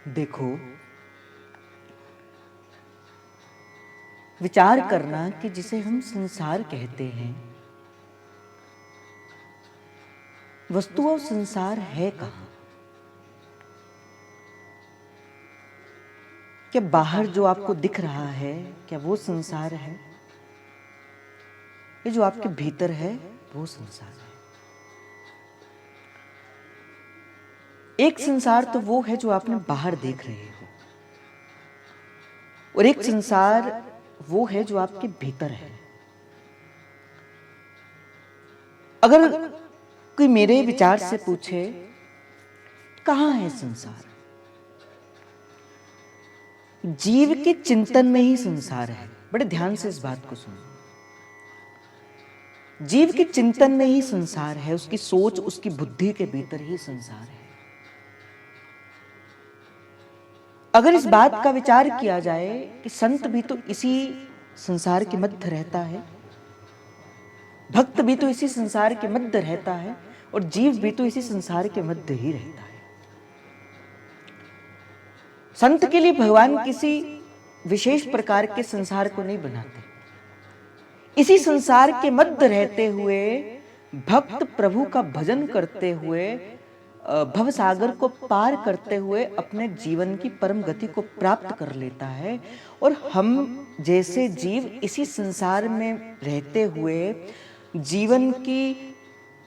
देखो, विचार करना कि जिसे हम संसार कहते हैं, वस्तु और संसार है कहाँ? क्या बाहर जो आपको दिख रहा है, क्या वो संसार है? ये जो आपके भीतर है, वो संसार है। एक संसार तो वो है जो आपने बाहर देख रहे हो, और एक संसार वो है जो आपके भीतर है। अगर कोई मेरे विचार से पूछे कहाँ है संसार, जीव के चिंतन में ही संसार है। बड़े ध्यान से इस बात को सुनो। जीव के चिंतन में ही संसार है, उसकी सोच, उसकी बुद्धि के भीतर ही संसार है। अगर इस बात का विचार किया जाए कि संत भी तो इसी संसार के मध्य रहता है, भक्त भी तो इसी संसार के मध्य रहता है, और जीव भी तो इसी संसार के मध्य ही रहता है। संत के लिए भगवान किसी विशेष प्रकार के संसार को नहीं बनाते। इसी संसार के मध्य रहते हुए भक्त प्रभु का भजन करते हुए, भव सागर को पार करते हुए अपने जीवन की परम गति को प्राप्त कर लेता है। और हम जैसे जीव इसी संसार में रहते हुए जीवन की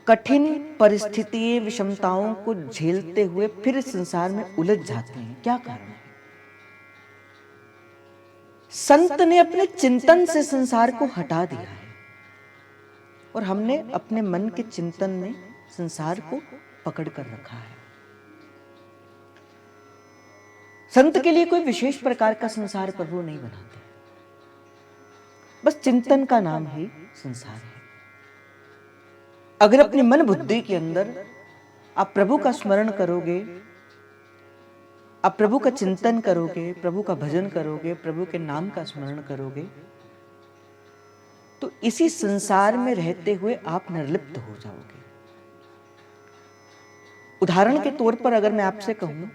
कठिन परिस्थिति, विषमताओं को झेलते हुए फिर इस संसार में उलझ जाते हैं। क्या कारण है? संत ने अपने चिंतन से संसार को हटा दिया है, और हमने अपने मन के चिंतन में संसार को पकड़ कर रखा है। संत के लिए कोई विशेष प्रकार का संसार प्रभु नहीं बनाते, बस चिंतन का नाम ही संसार है। अगर अपने मन बुद्धि के अंदर आप प्रभु का स्मरण करोगे, आप प्रभु का चिंतन करोगे, प्रभु का भजन करोगे, प्रभु के नाम का स्मरण करोगे, तो इसी संसार में रहते हुए आप निर्लिप्त हो जाओगे। उदाहरण के तौर पर अगर मैं आपसे कहूं,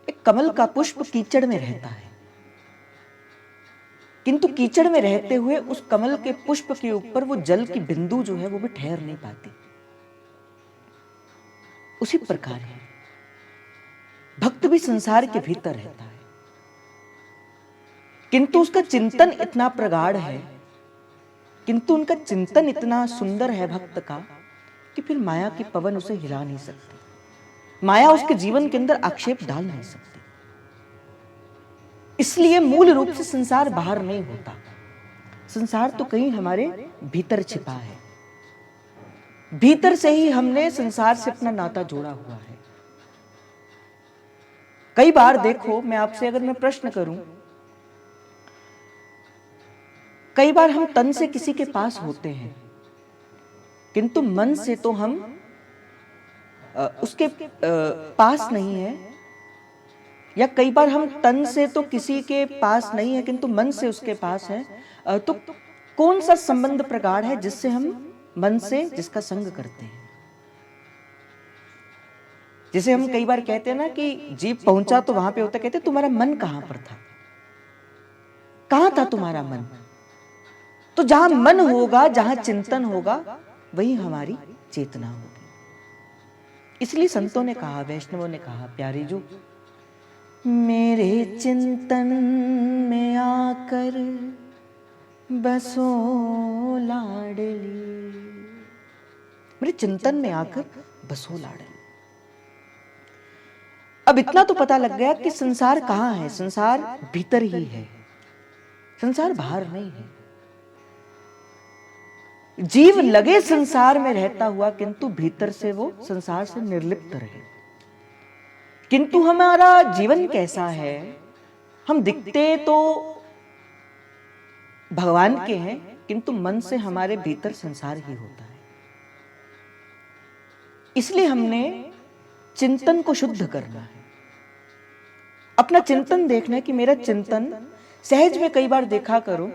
एक कमल का पुष्प कीचड़ में रहता है, किंतु कीचड़ में रहते हुए उस कमल के पुष्प के ऊपर वो जल की बिंदु जो है वो भी ठहर नहीं पाती। उसी प्रकार है, भक्त भी संसार के भीतर रहता है, किंतु उसका चिंतन इतना प्रगाढ़ है, किंतु उनका चिंतन इतना सुंदर है भक्त का कि फिर माया की पवन उसे हिला नहीं सकती, माया उसके जीवन के अंदर आक्षेप डाल नहीं सकती। इसलिए मूल रूप से संसार बाहर नहीं होता, संसार तो कहीं हमारे भीतर छिपा है। भीतर से ही हमने संसार से अपना नाता जोड़ा हुआ है। कई बार देखो, मैं आपसे अगर मैं प्रश्न करूं, कई बार हम तन से किसी के पास होते हैं, किंतु मन से तो हम उसके पास नहीं है, या कई बार हम तन से तो किसी के पास नहीं है किंतु मन से उसके पास है। तो कौन सा संबंध प्रगाढ़ है जिससे हम मन से जिसका संग करते हैं? जिसे हम कई बार कहते हैं ना कि जीव पहुंचा तो वहां पे होता, कहते तुम्हारा मन कहां पर था, कहां था तुम्हारा मन? तो जहां मन होगा, जहां चिंतन होगा, वही हमारी चेतना होगी। इसलिए संतों ने कहा, वैष्णवों ने कहा, प्यारे जो मेरे चिंतन में आकर बसो लाडली, मेरे चिंतन में आकर बसो लाडली। अब इतना तो पता लग गया कि संसार कहां है। संसार भीतर ही है, संसार बाहर नहीं है। जीव लगे संसार में रहता हुआ, किंतु भीतर से वो संसार से निर्लिप्त रहे। किंतु हमारा जीवन कैसा है? हम दिखते तो भगवान के हैं, किंतु मन से हमारे भीतर संसार ही होता है। इसलिए हमने चिंतन को शुद्ध करना है, अपना चिंतन देखना है कि मेरा चिंतन सहज में, कई बार देखा करो,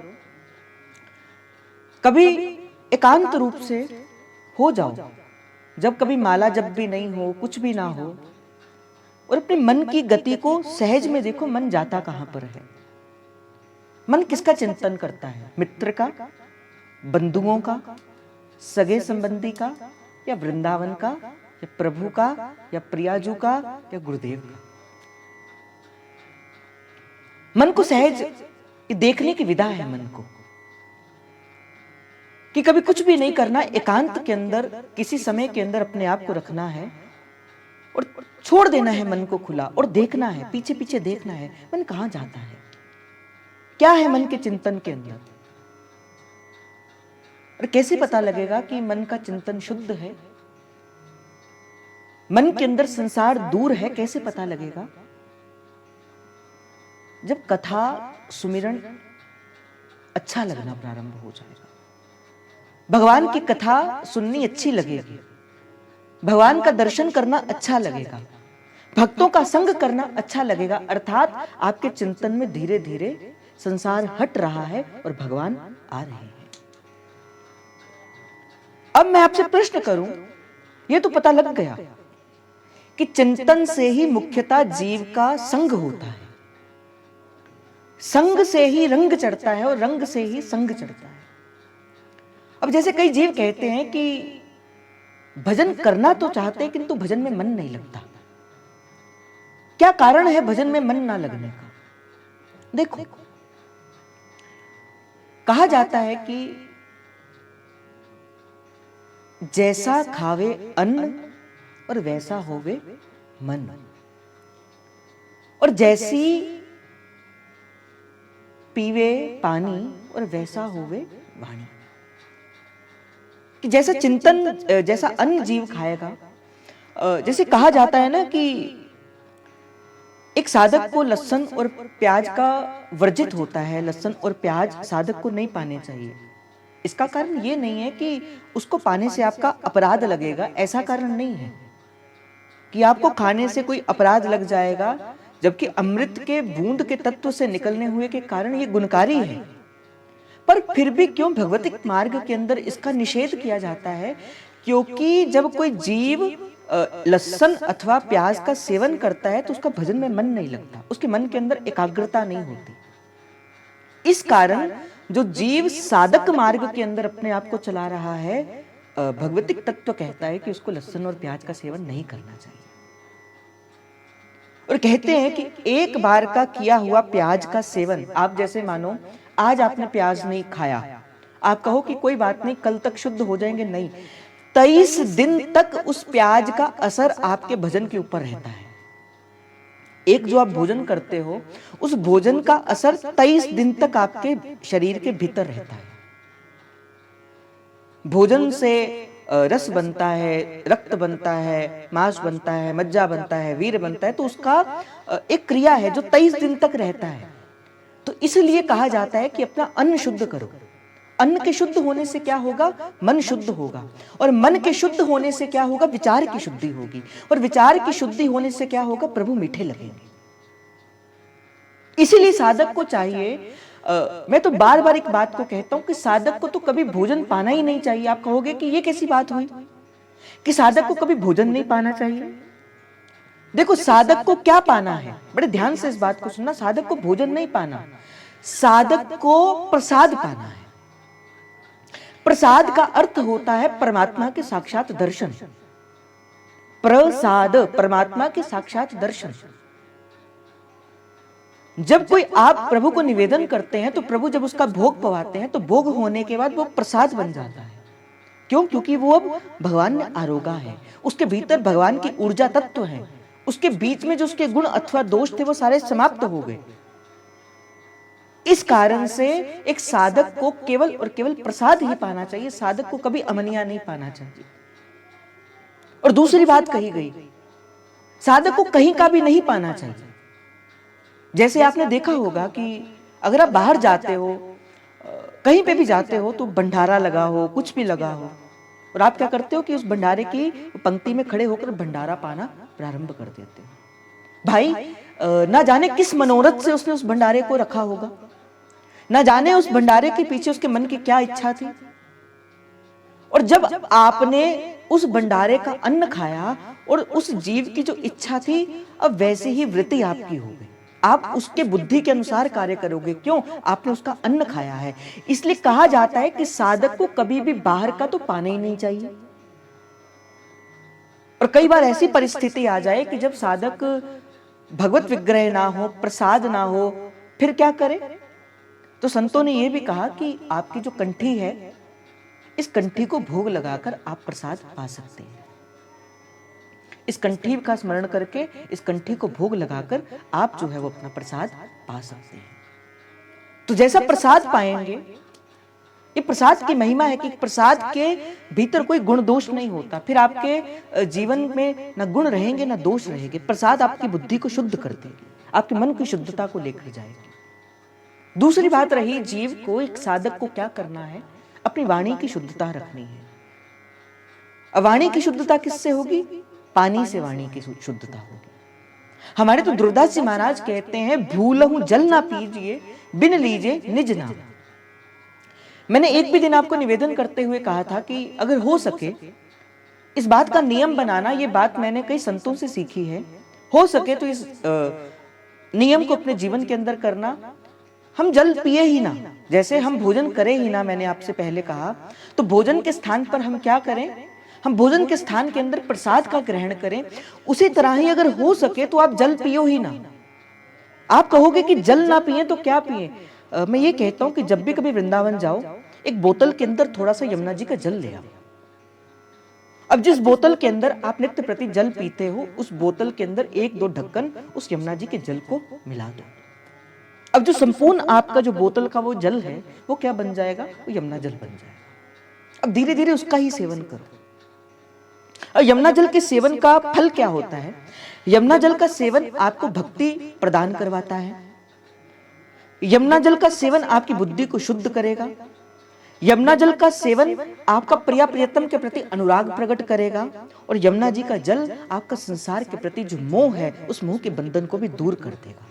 कभी एकांत रूप से हो जाओ, जब कभी माला जब भी नहीं हो, कुछ भी ना हो, और अपने मन की गति को सहज में देखो, मन जाता कहां पर है। मन किसका चिंतन करता है? मित्र का, बंधुओं का, सगे संबंधी का, या वृंदावन का, या प्रभु का, या प्रियाजू का, या गुरुदेव का? मन को सहज देखने की विधा है मन को, कि कभी कुछ भी नहीं करना, एकांत के अंदर किसी समय के अंदर अपने आप को रखना है और छोड़ देना है मन को खुला, और देखना है, पीछे पीछे देखना है मन कहां जाता है, क्या है मन के चिंतन के अंदर। और कैसे पता लगेगा कि मन का चिंतन शुद्ध है, मन के अंदर संसार दूर है, कैसे पता लगेगा? जब कथा सुमिरन अच्छा लगना प्रारंभ हो जाएगा, भगवान की कथा सुननी अच्छी लगेगी, भगवान का दर्शन करना अच्छा लगेगा, भक्तों का संग करना अच्छा लगेगा, अर्थात आपके चिंतन में धीरे धीरे संसार हट रहा है और भगवान आ रहे हैं। अब मैं आपसे प्रश्न करूं, यह तो पता लग गया कि चिंतन से ही मुख्यतः जीव का संग होता है, संग से ही रंग चढ़ता है और रंग से ही संग चढ़ता है। अब जैसे कई जीव कहते हैं कि भजन करना तो चाहते हैं किंतु भजन में मन नहीं लगता। क्या कारण है भजन में मन ना लगने का? देखो, कहा जाता है कि जैसा खावे अन्न और वैसा होवे मन, और जैसी पीवे पानी और वैसा होवे वाणी। कि जैसा चिंतन, जैसा अन्न जीव खाएगा, जैसे कहा जाता है ना कि एक साधक को लहसुन और प्याज का वर्जित होता है, लहसुन और प्याज साधक को नहीं पाने चाहिए। इसका कारण ये नहीं है कि उसको पाने से आपका अपराध लगेगा, ऐसा कारण नहीं है कि आपको खाने से कोई अपराध लग जाएगा, जबकि अमृत के बूंद के तत्व से निकलने हुए के कारण ये गुणकारी है। पर फिर भी क्यों भगवतिक मार्ग के अंदर इसका निषेध किया जाता है? क्योंकि जब कोई जीव लहसुन अथवा प्याज का सेवन करता है तो उसका भजन में मन नहीं लगता, उसके मन के अंदर एकाग्रता नहीं होती। इस कारण जो जीव साधक मार्ग के अंदर अपने आप को चला रहा है, भगवतिक तत्व कहता है कि उसको लहसुन और प्याज का सेवन नहीं करना चाहिए। और कहते हैं कि एक बार का किया हुआ प्याज का सेवन, आप जैसे मानो आज आपने प्याज नहीं खाया, आप कहो कि कोई बात नहीं कल तक शुद्ध हो जाएंगे, नहीं, 23 दिन तक उस प्याज का असर आपके भजन के ऊपर रहता है। एक जो आप भोजन करते हो, उस भोजन का असर 23 दिन तक आपके शरीर के भीतर रहता है। भोजन से रस बनता है, रक्त बनता है, मांस बनता है, मज्जा बनता है, वीर बनता है, तो उसका एक क्रिया है जो 23 दिन तक रहता है। तो इसलिए कहा जाता है कि अपना अन्न शुद्ध करो। अन्न के शुद्ध होने से क्या होगा? मन शुद्ध होगा, और मन के शुद्ध होने से क्या होगा? विचार की शुद्धि होगी, और विचार की शुद्धि होने से क्या होगा? प्रभु मीठे लगेंगे। इसीलिए साधक को चाहिए, मैं तो बार बार एक बात को कहता हूं कि साधक को तो कभी भोजन पाना ही नहीं चाहिए। आप कहोगे कि ये कैसी बात हुई कि साधक को कभी भोजन नहीं पाना चाहिए? देखो, साधक को क्या पाना है, बड़े ध्यान से इस बात को सुनना। साधक को भोजन नहीं पाना, साधक को प्रसाद पाना है। प्रसाद का अर्थ होता है परमात्मा के साक्षात दर्शन। प्रसाद, परमात्मा के साक्षात दर्शन। जब कोई आप प्रभु को निवेदन करते हैं तो प्रभु जब उसका भोग पवाते हैं तो भोग होने के बाद वो प्रसाद बन जाता है। क्यों? क्योंकि वो अब भगवान में आरोगा है, उसके भीतर भगवान की ऊर्जा तत्व है, उसके बीच में जो उसके गुण अथवा दोष थे वो सारे समाप्त हो गए। इस कारण से एक साधक को केवल और केवल प्रसाद ही पाना चाहिए, साधक को कभी अमनिया नहीं पाना चाहिए। और दूसरी बात कही गई, साधक को कहीं का भी नहीं पाना चाहिए। जैसे आपने देखा होगा कि अगर आप बाहर जाते हो, कहीं पे भी जाते हो, तो भंडारा लगा हो, कुछ भी लगा हो, और आप क्या करते हो कि उस भंडारे की पंक्ति में खड़े होकर भंडारा पाना प्रारंभ कर देते हो। भाई, ना जाने किस मनोरथ से उसने उस भंडारे को रखा होगा, ना जाने उस भंडारे के पीछे उसके मन की क्या इच्छा थी। और जब आपने उस भंडारे का अन्न खाया और उस जीव की जो इच्छा थी अब वैसी ही वृत्ति आपकी हो गई। आप उसके बुद्धि के अनुसार कार्य करोगे। क्यों? आपने उसका अन्न खाया है। इसलिए कहा जाता है कि साधक को कभी भी बाहर का तो पाना ही नहीं चाहिए। और कई बार ऐसी परिस्थिति आ जाए कि जब साधक भगवत विग्रह ना हो, प्रसाद ना हो, फिर क्या करे? तो संतों ने यह भी कहा कि आपकी जो कंठी है, इस कंठी को भोग लगाकर आप प्रसाद पा सकते हैं। इस कंठी का स्मरण करके इस कंठी को भोग लगाकर आप जो है वो अपना प्रसाद पा सकते हैं। तो जैसा प्रसाद पाएंगे, ये प्रसाद की महिमा है कि प्रसाद के भीतर कोई गुण दोष नहीं होता। फिर आपके जीवन में ना गुण रहेंगे ना दोष रहेंगे। प्रसाद आपकी बुद्धि को शुद्ध कर देगी, आपके मन की शुद्धता को लेकर जाएगी। दूसरी बात रही, जीव को, एक साधक को क्या करना है? अपनी वाणी की शुद्धता रखनी है। अब वाणी की शुद्धता किससे होगी? पानी से वाणी की शुद्धता होगी। हमारे तो दुर्दास जी महाराज कहते हैं, भूलहु जल ना पीजिए, बिन लीजिए निज नाम। मैंने एक भी दिन आपको निवेदन करते हुए कहा था कि अगर हो सके इस बात का नियम बनाना, ये बात मैंने कई संतों से सीखी है, हो सके तो इस नियम को अपने जीवन के अंदर करना। हम जल पिए ही ना, जैसे हम भोजन करें ही ना, मैंने आपसे पहले कहा, तो भोजन के स्थान पर हम क्या करें? हम भोजन के स्थान के अंदर प्रसाद का ग्रहण करें। उसी तरह ही अगर हो सके तो आप जल पियो ही ना। आप कहोगे कि जल ना पिए तो क्या पिए? मैं ये कहता हूं कि जब भी कभी वृंदावन जाओ, एक बोतल के अंदर थोड़ा सा यमुना जी का जल ले आओ। अब जिस बोतल के अंदर आप नित्य प्रति जल पीते हो, उस बोतल के अंदर 1-2 ढक्कन उस यमुना जी के जल को मिला दो। अब जो संपूर्ण आपका जो बोतल का वो जल है, वो क्या बन जाएगा? वो यमुना जल बन जाएगा। अब धीरे धीरे उसका ही सेवन करो। और यमुना जल के सेवन का फल क्या होता है? यमुना जल का सेवन आपको भक्ति प्रदान करवाता है। यमुना जल का सेवन आपकी बुद्धि को शुद्ध करेगा। यमुना जल का सेवन आपका प्रिया प्रियतम के प्रति अनुराग प्रकट करेगा। और यमुना जी का जल आपका संसार के प्रति जो मोह है, उस मोह के बंधन को भी दूर कर देगा।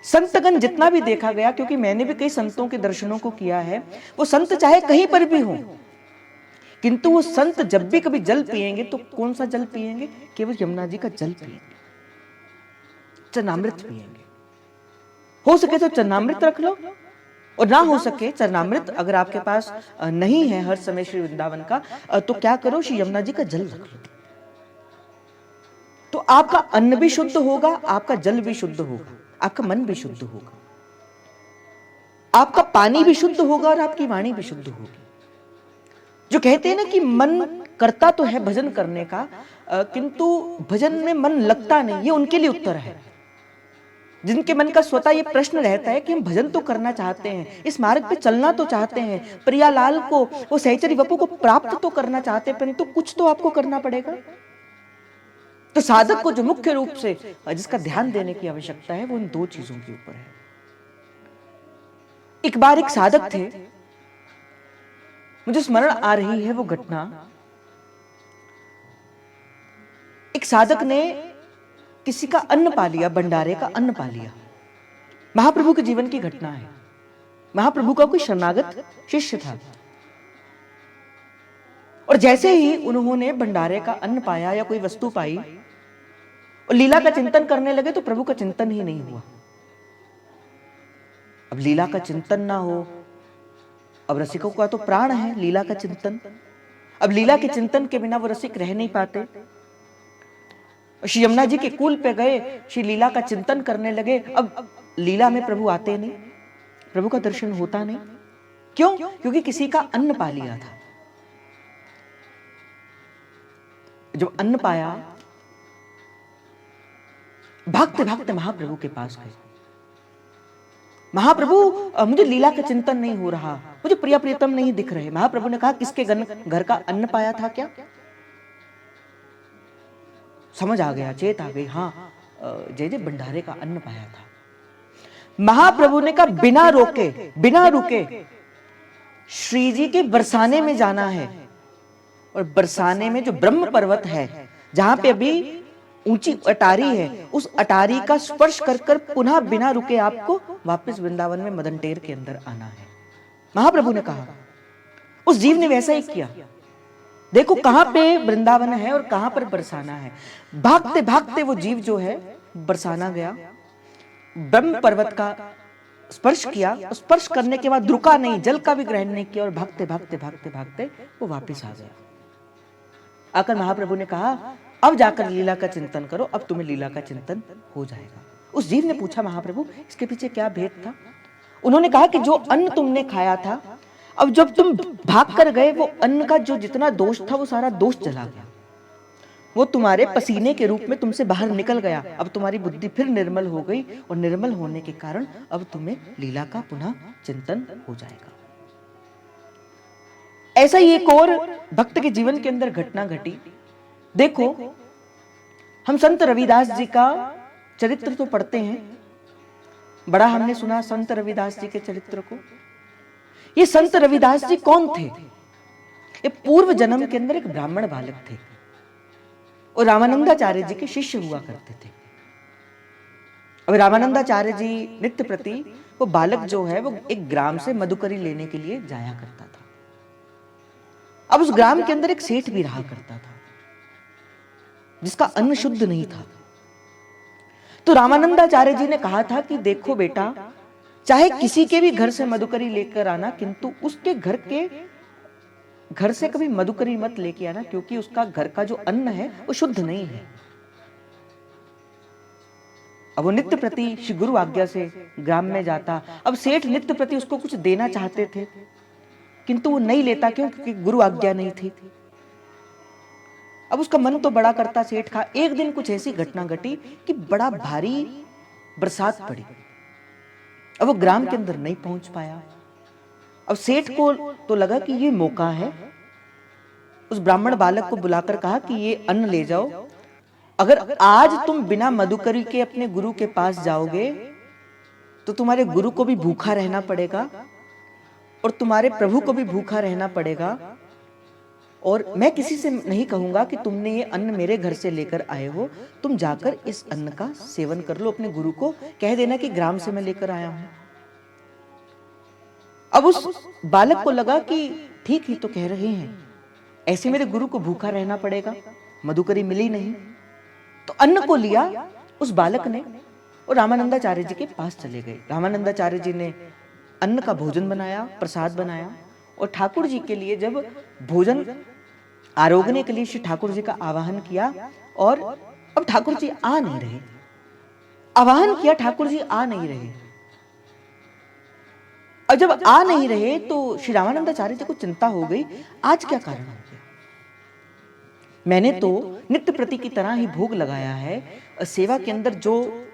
संतगण जितना भी देखा गया, क्योंकि मैंने भी कई संतों के दर्शनों को किया है, वो संत चाहे कहीं पर भी हो, किंतु वो संत जब भी कभी जल पिएंगे तो कौन सा जल पिएंगे? केवल यमुना जी का जल पिएंगे, चरणामृत पिएंगे। हो सके तो चरणामृत रख लो, और ना हो सके चरणामृत अगर आपके पास नहीं है हर समय श्री वृंदावन का, तो क्या करो? श्री यमुना जी का जल रख लो। तो आपका अन्न भी शुद्ध होगा, आपका जल भी शुद्ध होगा, आपका मन भी शुद्ध होगा, आपका पानी भी शुद्ध होगा और आपकी वाणी भी शुद्ध होगी। जो कहते हैं ना कि मन करता तो है भजन करने का, किंतु भजन में मन लगता नहीं, ये उनके लिए उत्तर है। जिनके मन का स्वतः ये प्रश्न रहता है कि हम भजन तो करना चाहते हैं, इस मार्ग पे चलना तो चाहते हैं, प्रियालाल को, वो सहचरी वपु को प्राप्त तो करना चाहते हैं, परंतु कुछ तो आपको करना पड़ेगा। तो साधक को जो मुख्य रूप से जिसका ध्यान देने की आवश्यकता है, वो इन 2 चीजों के ऊपर है। एक बार एक साधक थे, मुझे स्मरण आ रही है वो घटना। एक साधक ने किसी का अन्न पा लिया, भंडारे का अन्न पा लिया। महाप्रभु के जीवन की घटना है। महाप्रभु का कोई शरणागत शिष्य था, और जैसे ही उन्होंने भंडारे का अन्न पाया या कोई वस्तु पाई और लीला का चिंतन करने लगे, तो प्रभु का चिंतन ही नहीं हुआ। अब लीला का चिंतन ना हो, अब रसिकों का तो प्राण है लीला का चिंतन। अब लीला के चिंतन के बिना वो रसिक रह नहीं पाते। श्री यमुना जी के कूल पे गए, श्री लीला का चिंतन करने लगे। अब लीला में प्रभु आते नहीं, प्रभु का दर्शन होता नहीं। क्यों? क्योंकि किसी का अन्न पा लिया था। जब अन्न पाया, भागते भागते महाप्रभु के पास गए। महाप्रभु, मुझे लीला का चिंतन नहीं हो रहा, मुझे प्रिया प्रियतम नहीं दिख रहे। महाप्रभु ने कहा, किसके घर का अन्न पाया था क्या? समझ आ गया, चेत आ गई, हाँ जय जय भंडारे का अन्न पाया था। महाप्रभु ने कहा, बिना रुके श्री जी के बरसाने में जाना है। और बरसाने में जो ब्रह्म पर्वत है, जहां पे अभी ऊंची अटारी है, उस अटारी का स्पर्श कर कर पुनः बिना रुके आपको वापस वृंदावन में मदन टेर के अंदर आना है। महाप्रभु ने कहा। उस जीव ने वैसा ही किया। देखो कहां पे वृंदावन है और कहां पर बरसाना है। भागते भागते वो जीव जो है बरसाना गया, ब्रह्म पर्वत का स्पर्श किया, स्पर्श करने के बाद रुका नहीं, जल का भी ग्रहण नहीं किया और भागते भागते भागते भागते वो वापस आ गया। आकर महाप्रभु ने कहा अब जाकर लीला का चिंतन करो, अब तुम्हें लीला का चिंतन हो जाएगा। उस जीव ने पूछा महाप्रभु इसके पीछे क्या भेद था? उन्होंने कहा कि जो अन्न तुमने खाया था, अब जब तुम भाग कर गए वो अन्न का जो जितना दोष था वो सारा दोष चला गया, वो तुम्हारे पसीने के रूप में तुमसे बाहर निकल गया। अब तुम्हारी बुद्धि फिर निर्मल हो गई और निर्मल होने के कारण अब तुम्हें लीला का पुनः चिंतन हो जाएगा। ऐसा ही एक और भक्त के जीवन के अंदर घटना घटी। देखो हम संत रविदास जी का चरित्र तो पढ़ते हैं, बड़ा हमने सुना संत रविदास जी के चरित्र को। ये संत रविदास जी कौन थे? ये पूर्व जन्म के अंदर एक ब्राह्मण बालक थे और रामानंदाचार्य जी के शिष्य हुआ करते थे। अब रामानंदाचार्य जी नित्य प्रति वो बालक जो है वो एक ग्राम से मधुकरी लेने के लिए जाया करता था। अब उस ग्राम के अंदर एक सेठ भी रहा करता था जिसका अन्न शुद्ध नहीं था। तो रामानंदाचार्य जी ने कहा था कि देखो बेटा, चाहे किसी के भी घर से मधुकरी लेकर आना, किंतु उसके घर से कभी मधुकरी मत लेके आना, क्योंकि उसका घर का जो अन्न है वो शुद्ध नहीं है। अब वो नित्य प्रति श्री गुरु आज्ञा से ग्राम में जाता। अब सेठ नित्य प्रति उसको कुछ देना चाहते थे किंतु वो नहीं लेता, क्यों? क्योंकि गुरु आज्ञा नहीं थी। अब उसका मन तो बड़ा करता सेठ का। एक दिन कुछ ऐसी घटना घटी कि बड़ा भारी बरसात पड़ी। अब वो ग्राम के अंदर नहीं पहुंच पाया। अब सेठ को तो लगा कि ये मौका है। उस ब्राह्मण बालक को बुलाकर कहा कि ये अन्न ले जाओ, अगर आज तुम बिना मधुकरी के अपने गुरु के पास जाओगे तो तुम्हारे गुरु को भी भूखा रहना पड़ेगा और तुम्हारे प्रभु को भी भूखा रहना पड़ेगा, और मैं किसी से नहीं कहूंगा कि तुमने ये अन्न मेरे घर से लेकर आए हो। तुम जाकर इस अन्न का सेवन कर लो, अपने गुरु को कह देना कि ग्राम से मैं लेकर आया हूं। अब उस बालक को लगा कि ठीक ही तो कह रहे हैं, ऐसे मेरे गुरु को भूखा रहना पड़ेगा, मधुकरी मिली नहीं। तो अन्न को लिया उस बालक ने और रामानंदाचार्य जी के पास चले गए। रामानंदाचार्य जी ने अन्न का भोजन बनाया, प्रसाद बनाया, और ठाकुर जी के लिए जब भोजन आरोगने के लिए श्री ठाकुर जी का आवाहन किया, और अब ठाकुर जी आ नहीं रहे। आवाहन किया, ठाकुर जी आ नहीं रहे। और जब आ नहीं रहे तो श्री रामानंदाचार्य जी को चिंता हो गई, आज क्या कारण हो गया? मैंने तो नित्य प्रति की तरह ही भोग लगाया है, सेवा के अंदर जो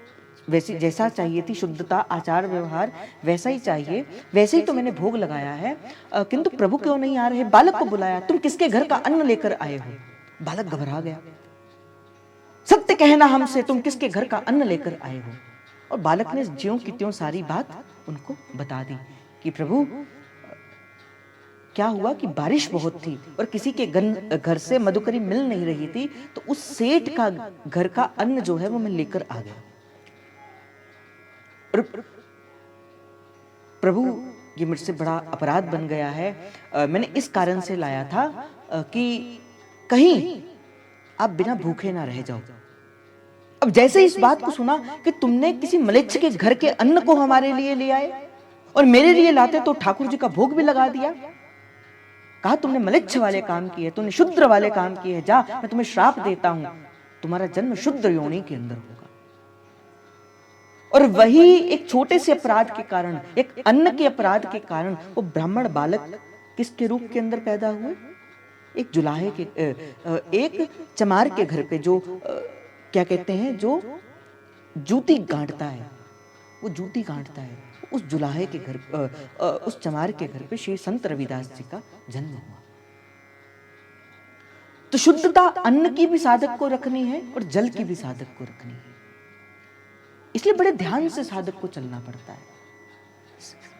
वैसी जैसा चाहिए थी शुद्धता, आचार व्यवहार वैसा ही चाहिए, वैसे ही तो मैंने भोग लगाया है, किंतु प्रभु क्यों नहीं आ रहे? बालक को बुलाया, तुम किसके घर का अन्न लेकर आए हो? बालक घबरा गया, सत्य कहना हमसे, तुम किसके घर का अन्न लेकर आए हो? और बालक ने ज्यों की त्यों सारी बात उनको बता दी कि प्रभु क्या हुआ कि बारिश बहुत थी और किसी के घर से मधुकरी मिल नहीं रही थी, तो उस सेठ का घर का अन्न जो है वो मैं लेकर आ गया। प्रभु ये मुझसे बड़ा अपराध बन गया है, मैंने इस कारण से लाया था कि कहीं आप बिना भूखे ना रह जाओ। अब जैसे इस बात को सुना कि तुमने किसी मलेच्छ के घर के अन्न को हमारे लिए ले आए और मेरे लिए लाते तो ठाकुर जी का भोग भी लगा दिया, कहा तुमने मलेच्छ वाले काम किए, तुमने शुद्र वाले काम किए, जा मैं तुम्हें श्राप देता हूं, तुम्हारा जन्म शुद्र योनि के अंदर होगा। और वही एक छोटे से अपराध के कारण, एक अन्न के अपराध के कारण वो ब्राह्मण बालक किसके रूप के अंदर पैदा हुए? एक जुलाहे के, एक चमार के घर पे, जो क्या कहते हैं, जो जूती गांठता है, वो जूती गांठता है, उस जुलाहे के घर, उस चमार के घर पे श्री संत रविदास जी का जन्म हुआ। तो शुद्धता अन्न की भी साधक को रखनी है और जल की भी साधक को रखनी है, इसलिए बड़े ध्यान से साधक को चलना पड़ता है।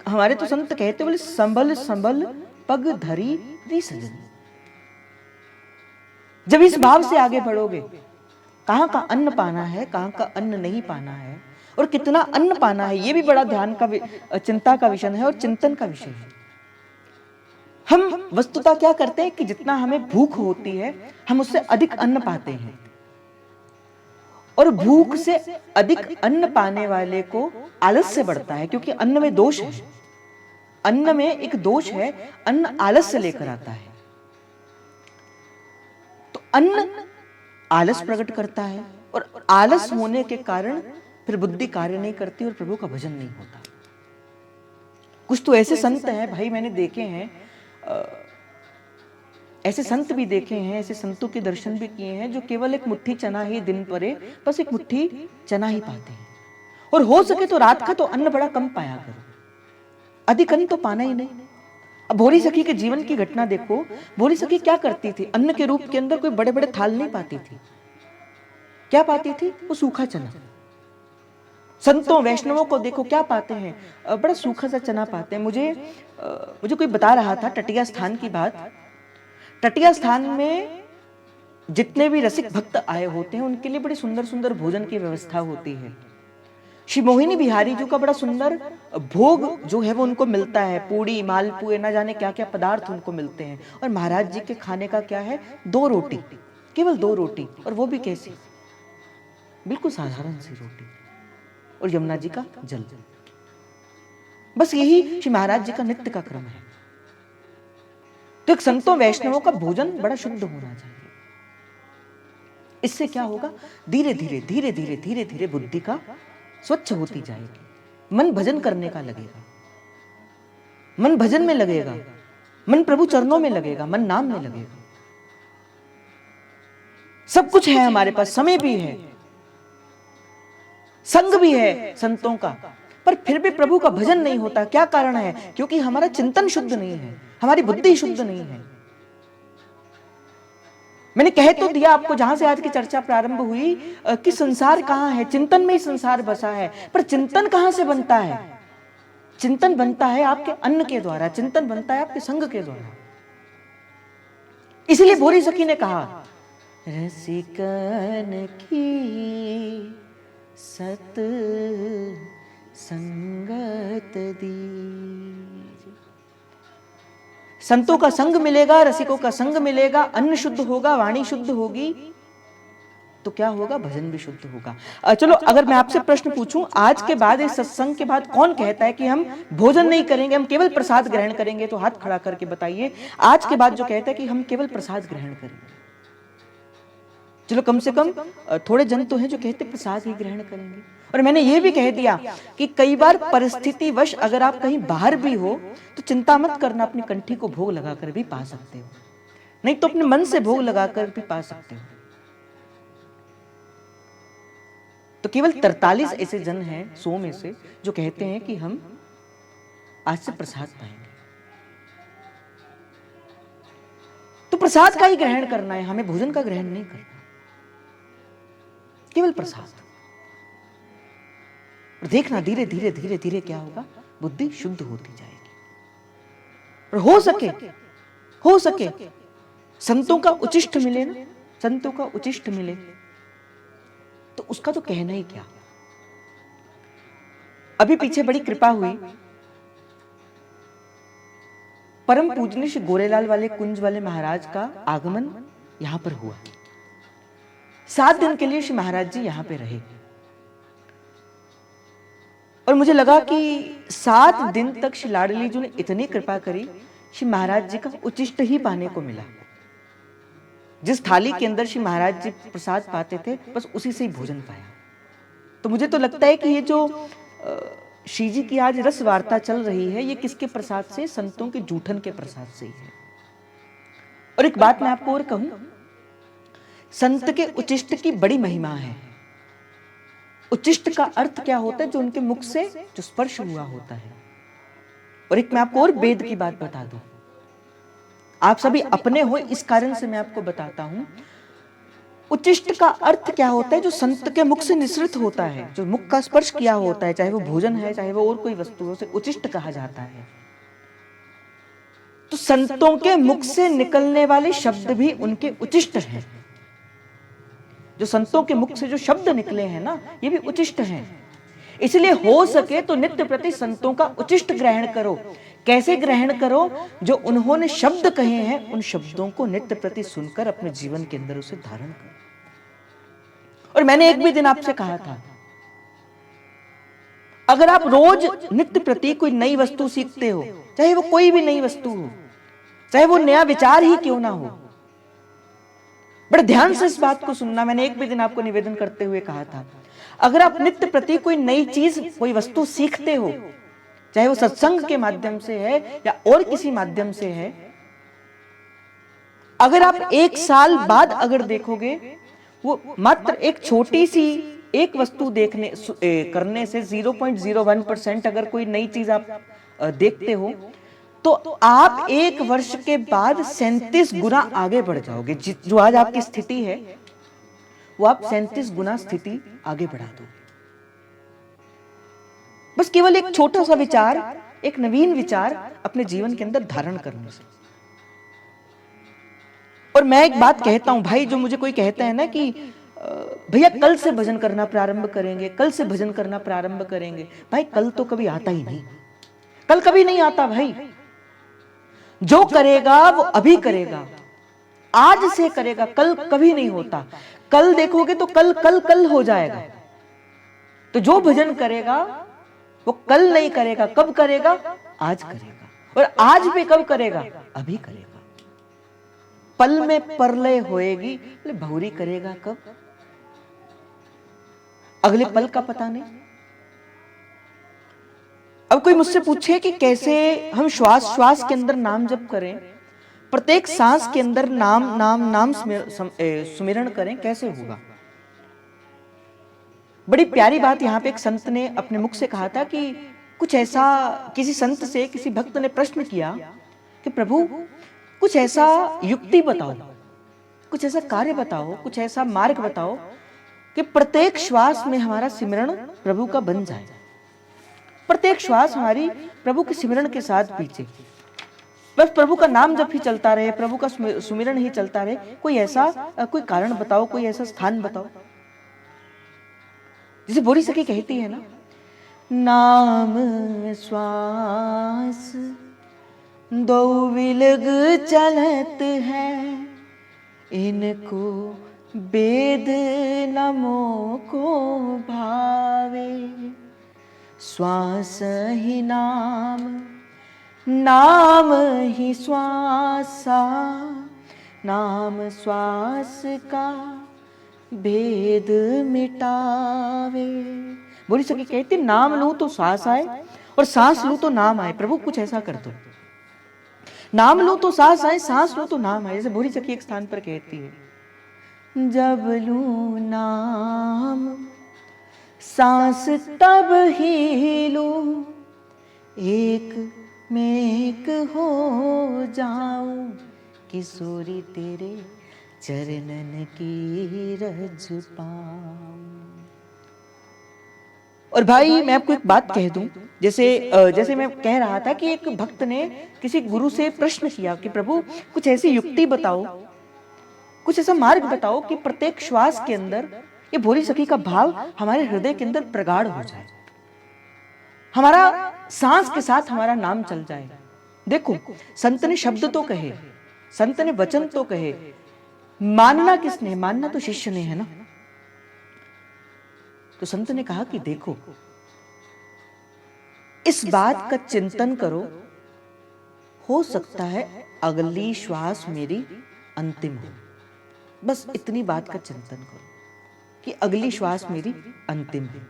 हमारे तो संत कहते बोले संभल संभल पग धरी री सजनी। जब इस भाव से आगे बढ़ोगे, कहां का अन्न पाना है, कहां का अन्न नहीं पाना है और कितना अन्न पाना है, ये भी बड़ा ध्यान का चिंता का विषय है और चिंतन का विषय है। हम वस्तुतः क्या करते हैं कि जितना हमें भूख होती है हम उससे अधिक अन्न पाते हैं, और भूख से अधिक अन्न पाने वाले को आलस्य बढ़ता है, क्योंकि अन्न में दोष है। अन्न में एक दोष है, अन्न आलस्य लेकर आता है। तो अन्न आलस प्रकट करता है, और आलस होने के कारण फिर बुद्धि कार्य नहीं करती और प्रभु का भजन नहीं होता। कुछ तो ऐसे संत हैं भाई, मैंने देखे हैं, ऐसे संत भी देखे हैं, ऐसे संतों के दर्शन भी किए हैं जो केवल एक मुट्ठी चना ही दिन परे, बस एक मुट्ठी चना ही पाते हैं, और हो सके तो रात का तो अन्न बड़ा कम पाया करो, अधिक अन्न तो पाना ही नहीं। अब भोरी सखी के जीवन की घटना देखो, भोरी सखी क्या करती थी, अन्न के रूप के अंदर कोई बड़े बड़े थाल नहीं पाती थी। क्या पाती थी? वो सूखा चना। संतों वैष्णवों को देखो क्या पाते हैं, बड़ा सूखा सा चना पाते हैं। मुझे कोई बता रहा था टटिया स्थान की बात। टटिया स्थान में जितने भी रसिक भक्त आए होते हैं उनके लिए बड़ी सुंदर सुंदर भोजन की व्यवस्था होती है। श्री मोहिनी बिहारी जी का बड़ा सुंदर भोग जो है वो उनको मिलता है, पूड़ी मालपुए ना जाने क्या क्या पदार्थ उनको मिलते हैं। और महाराज जी के खाने का क्या है, 2 रोटी, केवल 2 रोटी, और वो भी कैसी, बिल्कुल साधारण सी रोटी, और यमुना जी का जल। बस यही श्री महाराज जी का नित्य का क्रम है। तो एक संतों वैष्णवों का भोजन बड़ा शुद्ध होना चाहिए। इससे क्या होगा, धीरे धीरे धीरे धीरे धीरे धीरे बुद्धि का स्वच्छ होती जाएगी, मन भजन करने का लगेगा, मन भजन में लगेगा, मन प्रभु चरणों में लगेगा, मन नाम में लगेगा। सब कुछ है हमारे पास, समय भी है, संग भी है संतों का, पर फिर भी प्रभु का भजन नहीं होता। क्या कारण है? क्योंकि हमारा चिंतन शुद्ध नहीं है, हमारी बुद्धि शुद्ध नहीं है। मैंने कह तो दिया आपको जहां से आज की चर्चा प्रारंभ हुई कि संसार कहां है, चिंतन में ही संसार बसा है। पर चिंतन कहां से बनता है? चिंतन बनता है आपके अन्न के द्वारा, चिंतन बनता है आपके संग के द्वारा। इसलिए भोरी सखी ने कहा, रसिकन की सत संगत दीज। संतों का संग मिलेगा, रसिकों का संग मिलेगा, अन्न शुद्ध होगा, वाणी शुद्ध होगी, तो क्या होगा, भजन भी शुद्ध होगा। चलो अगर मैं आपसे प्रश्न पूछूं, आज के बाद इस सत्संग के बाद कौन कहता है कि हम भोजन नहीं करेंगे, हम केवल प्रसाद ग्रहण करेंगे? तो हाथ खड़ा करके बताइए आज के बाद जो कहता है कि हम केवल प्रसाद ग्रहण करेंगे। चलो कम से कम थोड़े जन तो हैं जो कहते प्रसाद ही ग्रहण करेंगे। और मैंने ये भी कह दिया कि कई बार परिस्थिति वश अगर आप कहीं बाहर भी हो तो चिंता मत करना, अपनी कंठी को भोग लगाकर भी पा सकते हो, नहीं तो अपने मन से भोग लगाकर भी पा सकते हो। तो केवल 43 ऐसे जन हैं 100 में से जो कहते हैं कि हम आज से प्रसाद पाएंगे। तो प्रसाद का ही ग्रहण करना है, हमें भोजन का ग्रहण नहीं करना, केवल प्रसाद। और देखना धीरे धीरे धीरे धीरे क्या होगा, बुद्धि शुद्ध होती जाएगी। और हो सके संतों का उचिष्ट मिले ना, संतों का उचिष्ट मिले तो उसका तो कहना ही क्या। अभी पीछे बड़ी कृपा हुई, परम पूजनीय श्री गोरेलाल वाले कुंज वाले महाराज का आगमन यहां पर हुआ। 7 दिन के लिए श्री महाराज जी यहां पे रहे, और मुझे लगा कि 7 दिन तक श्री लाडली जी ने इतनी कृपा करी, श्री महाराज जी का उचिष्ट ही पाने को मिला। जिस थाली के अंदर श्री महाराज जी प्रसाद पाते थे बस उसी से ही भोजन पाया। तो मुझे तो लगता है कि ये जो श्री जी की आज रस वार्ता चल रही है ये किसके प्रसाद से, संतों के जूठन के प्रसाद से ही है। और एक बात मैं आपको और कहूं, संत के उचिष्ट की बड़ी महिमा है। उचिष्ट का अर्थ क्या होता है, जो उनके मुख से जो स्पर्श हुआ होता है। और एक मैं आपको और वेद की बात बता दूं, आप सभी अपने हो इस कारण से मैं आपको बताता हूं। उचिष्ट का अर्थ क्या होता है, जो संत के मुख से निसृत होता है, जो मुख का स्पर्श किया होता है, चाहे वो भोजन है चाहे वो और कोई वस्तु हो, उसे उचिष्ट कहा जाता है। तो संतों के मुख से निकलने वाले शब्द भी उनके उचिष्ट हैं। जो संतों के मुख से जो शब्द निकले हैं ना, ये भी उचिष्ट हैं। इसलिए हो सके तो नित्य प्रति संतों का उचिष्ट ग्रहण करो। कैसे ग्रहण करो? जो उन्होंने शब्द कहे हैं उन शब्दों को नित्य प्रति सुनकर अपने जीवन के अंदर उसे धारण करो। और मैंने एक भी दिन आपसे कहा था, अगर आप रोज नित्य प्रति कोई नई वस्तु सीखते हो, चाहे वो कोई भी नई वस्तु हो, चाहे वो नया विचार ही क्यों ना हो, बड़े ध्यान से इस बात को सुनना। मैंने एक भी दिन आपको निवेदन करते हुए कहा था, अगर आप नित्य प्रति कोई नई चीज, कोई वस्तु सीखते हो, चाहे वो सत्संग के माध्यम से है या और किसी माध्यम से है, अगर आप एक साल बाद अगर देखोगे, वो मात्र एक छोटी सी एक वस्तु देखने करने से 0.01% अगर कोई नई चीज आप देखते हो, तो आप एक वर्ष के बाद 37 गुना आगे बढ़ जाओगे। जो आज आपकी स्थिति है, वो आप 37 गुना स्थिति आगे बढ़ा दोगे। बस केवल एक छोटा सा विचार, एक नवीन विचार अपने जीवन के अंदर धारण करने से। और मैं एक बात कहता हूं भाई, जो मुझे कोई कहता है ना कि भैया कल से भजन करना प्रारंभ करेंगे, कल से भजन करना प्रारंभ करेंगे, भाई कल तो कभी आता ही नहीं, कल कभी नहीं आता भाई। जो करेगा वो अभी करेगा, आज से करेगा, कल कभी नहीं होता। कल देखोगे तो कल कल कल हो जाएगा। तो जो भजन करेगा वो कल नहीं करेगा, कब करेगा? आज करेगा। और आज भी कब करेगा? अभी करेगा। पल में परलय होएगी, भौरी करेगा कब? अगले पल का पता नहीं। अब कोई मुझसे पूछे कि कैसे हम श्वास श्वास के अंदर नाम जप करें, प्रत्येक सांस के अंदर नाम नाम नाम सुमिरण करें, कैसे होगा? बड़ी प्यारी बात यहां पे एक संत ने अपने मुख से कहा था कि कुछ ऐसा, किसी संत से किसी भक्त ने प्रश्न किया कि प्रभु कुछ ऐसा युक्ति बताओ, कुछ ऐसा कार्य बताओ, कुछ ऐसा मार्ग बताओ कि प्रत्येक श्वास में हमारा सिमरण प्रभु का बन जाए, प्रत्येक श्वास हमारी प्रभु के सिमरण के साथ बीते, बस प्रभु का नाम जब ही चलता रहे, प्रभु का सुमिरन ही चलता रहे। कोई ऐसा कोई कारण बताओ, कोई ऐसा स्थान बताओ। जिसे बोरी सखी कहती है ना, नाम श्वास दो विलग चलत है, इनको वेद नमो को भावे, श्वास ही नाम, नाम ही श्वासा, नाम श्वास का भेद मिटावे। बोली सखी कहती, नाम लूं तो सांस आए और सांस लूं तो नाम आए। प्रभु कुछ ऐसा कर दो, नाम लूं तो सांस आए, सांस लूं तो नाम आए। जैसे बोली सखी एक स्थान पर कहती है, जब लूं नाम सांस तब ही लूं, एक में एक हो जाऊं, किशोरी तेरे चरणन की रज पाऊं। और भाई मैं आपको एक बात कह दूं, जैसे मैं कह रहा था कि एक भक्त ने किसी गुरु से प्रश्न किया कि प्रभु कुछ ऐसी युक्ति बताओ, कुछ ऐसा मार्ग बताओ कि प्रत्येक श्वास के अंदर ये भोली सखी का भाव हमारे हृदय के अंदर प्रगाढ़ हो जाए, हमारा सांस के साथ हमारा नाम चल जाए। देखो संत ने शब्द तो कहे, संत ने वचन तो कहे, मानना किसने? मानना तो शिष्य ने है ना। तो संत ने कहा कि देखो इस बात का चिंतन करो, हो सकता है अगली श्वास मेरी अंतिम हो। बस इतनी बात का चिंतन करो कि अगली श्वास मेरी अंतिम है।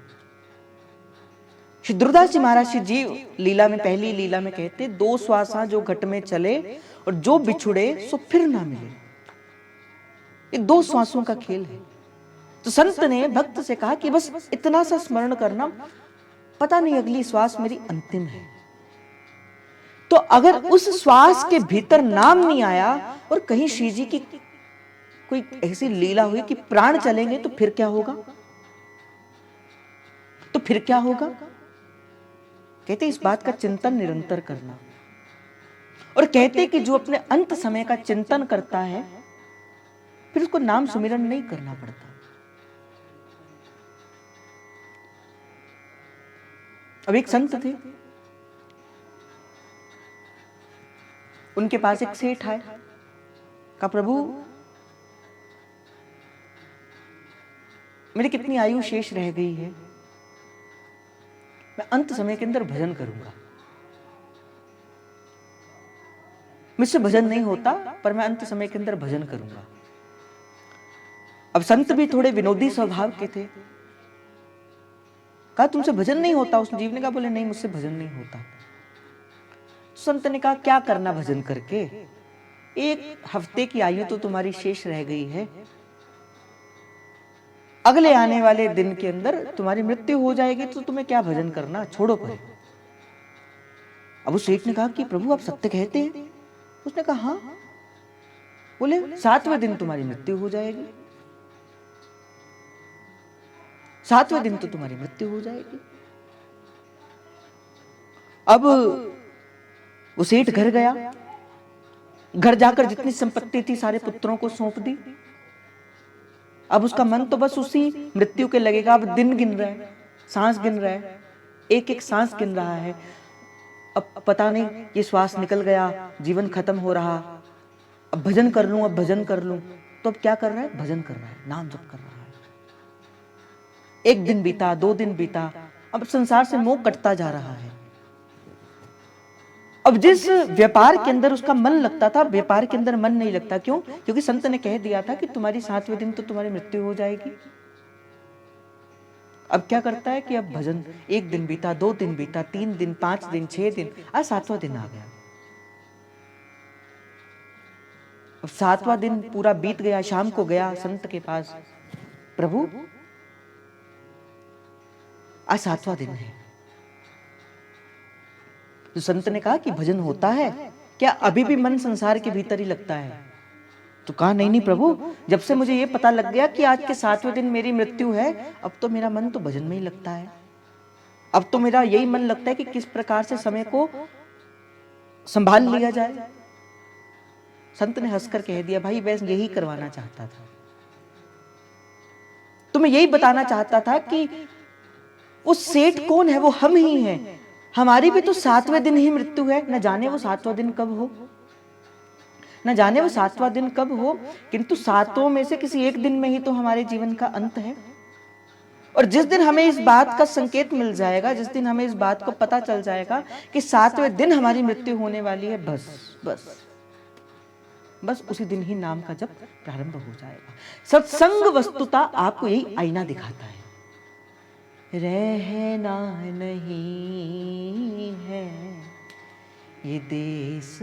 श्री दुर्दास जी महाराज जी लीला में, पहली लीला में कहते, दो श्वासा जो घट में चले और जो बिछुड़े सो फिर ना मिले। ये दो श्वासों का खेल है। तो संत ने भक्त से कहा कि बस इतना सा स्मरण करना, पता नहीं अगली श्वास मेरी अंतिम है। तो अगर उस श्वास के भीतर नाम नहीं आया और कहीं श्री जी की कोई ऐसी लीला हुई कि प्राण चलेंगे, तो फिर क्या होगा? तो फिर क्या होगा? कहते इस बात का चिंतन निरंतर करना। और कहते कि जो अपने अंत समय का चिंतन करता है, फिर उसको नाम सुमिरन नहीं करना पड़ता। अब एक संत थे, उनके पास एक सेठ आए, कहा प्रभु मेरी कितनी आयु शेष रह गई है, मैं अंत समय के अंदर भजन करूंगा। मुझसे भजन नहीं होता पर मैं अंत समय के अंदर भजन करूंगा। अब संत भी थोड़े विनोदी स्वभाव के थे, कहा तुमसे भजन नहीं होता? उस जीव ने कहा बोले नहीं मुझसे भजन नहीं होता। संत ने कहा क्या करना भजन करके, एक हफ्ते की आयु तो तुम्हारी शेष रह गई है, अगले आने वाले दिन के अंदर तुम्हारी मृत्यु हो जाएगी तो तुम्हें क्या भजन करना, छोड़ो परे। अब उस सेठ ने कहा कि प्रभु आप सत्य कहते हैं? उसने कहा हाँ। बोले 7वें दिन तुम्हारी मृत्यु हो जाएगी, 7वें दिन तो तुम्हारी मृत्यु हो जाएगी। अब वो सेठ घर गया, घर जाकर जितनी संपत्ति थी सारे पुत्रों को सौंप दी। अब उसका मन तो बस उसी मृत्यु के लगेगा। अब दिन गिन रहा है, सांस गिन रहा है, एक एक सांस गिन रहा है। अब पता नहीं ये श्वास निकल गया, जीवन खत्म हो रहा, अब भजन कर लूं, अब भजन कर लूं। तो अब क्या कर रहा है? भजन कर रहा है, नाम जप कर रहा है। एक दिन बीता, 2 दिन बीता, अब संसार से मोह कटता जा रहा है। अब जिस व्यापार के अंदर उसका मन लगता था, व्यापार के अंदर मन नहीं लगता। क्यों? क्योंकि संत ने कह दिया था कि तुम्हारी 7वें दिन तो तुम्हारी मृत्यु हो जाएगी। अब क्या करता है कि अब भजन, 1 दिन बीता, 2 दिन बीता, 3 दिन, 5 दिन, 6 दिन, आज 7वां दिन आ गया। अब 7वां दिन पूरा बीत गया, शाम को गया संत के पास, प्रभु आज 7वां दिन है। तो संत ने कहा कि भजन होता है क्या? अभी भी मन संसार के भीतर ही लगता है। तो कहा नहीं नहीं प्रभु, जब से मुझे ये पता लग गया कि आज के 7वें दिन मेरी मृत्यु है, अब तो मेरा मन तो भजन में ही लगता है। अब तो मेरा यही मन लगता है कि किस प्रकार से समय को संभाल लिया जाए। संत ने हंसकर कह दिया भाई मैं यही करवाना चाहता था, तुम्हें यही बताना चाहता था कि वो सेठ कौन है? वो हम ही हैं। हमारी भी तो 7वें दिन ही मृत्यु है। न जाने वो 7वां दिन कब हो, न जाने वो 7वां दिन कब हो, किंतु 7 में से किसी एक दिन में ही तो हमारे जीवन का अंत है। और जिस दिन हमें इस बात का संकेत मिल जाएगा, जिस दिन हमें इस बात को पता चल जाएगा कि 7वें दिन हमारी मृत्यु होने वाली है, बस बस बस उसी दिन ही नाम का जप प्रारंभ हो जाएगा। सत्संग वस्तुतः आपको यही आईना दिखाता है। रहना नहीं है ये देश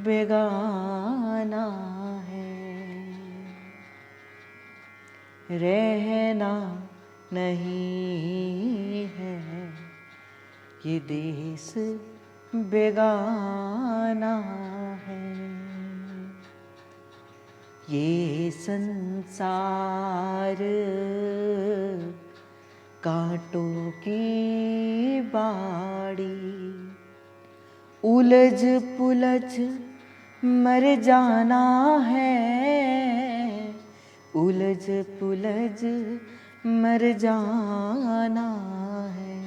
बेगाना है, रहना नहीं है ये देश बेगाना है, ये संसार कांटों की बाड़ी, उलझ पुलझ मर जाना है, उलझ पुलझ मर जाना है,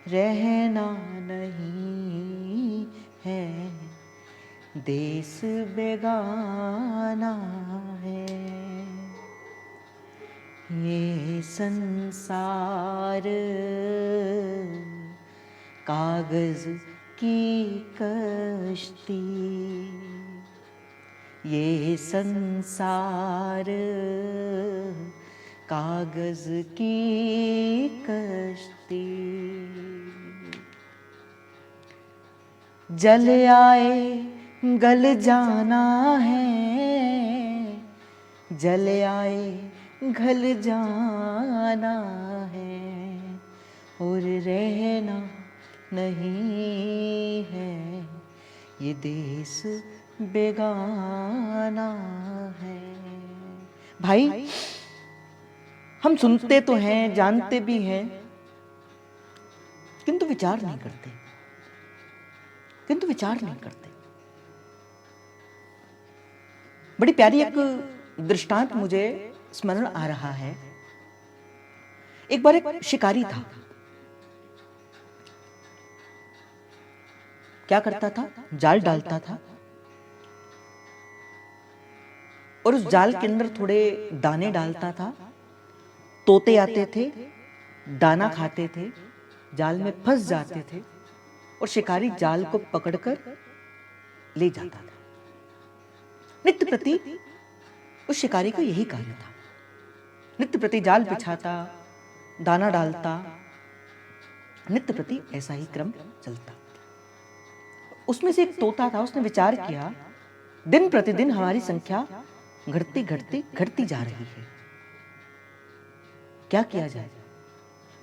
रहना नहीं है देश बेगाना है, ये संसार कागज की कश्ती, ये संसार कागज की कश्ती, जल आए गल जाना है, जल आए घल जाना है, और रहना नहीं है ये देश बेगाना है। भाई हम सुनते तो हैं, जानते भी हैं, किंतु विचार नहीं करते, किंतु विचार नहीं करते। बड़ी प्यारी एक दृष्टांत मुझे स्मरण आ रहा है। एक बार एक शिकारी था, क्या करता था? जाल डालता था और उस जाल के अंदर थोड़े दाने डालता था। तोते आते थे, दाना खाते थे, जाल में फंस जाते थे और शिकारी जाल को पकड़कर ले जाता था। नित्य प्रति उस शिकारी का यही कार्य था। नित्य प्रति जाल बिछाता, दाना डालता, नित्य प्रति ऐसा ही क्रम चलता। उसमें से एक तोता था, उसने विचार किया दिन प्रतिदिन हमारी संख्या घटती घटती घटती जा रही है, क्या किया जाए?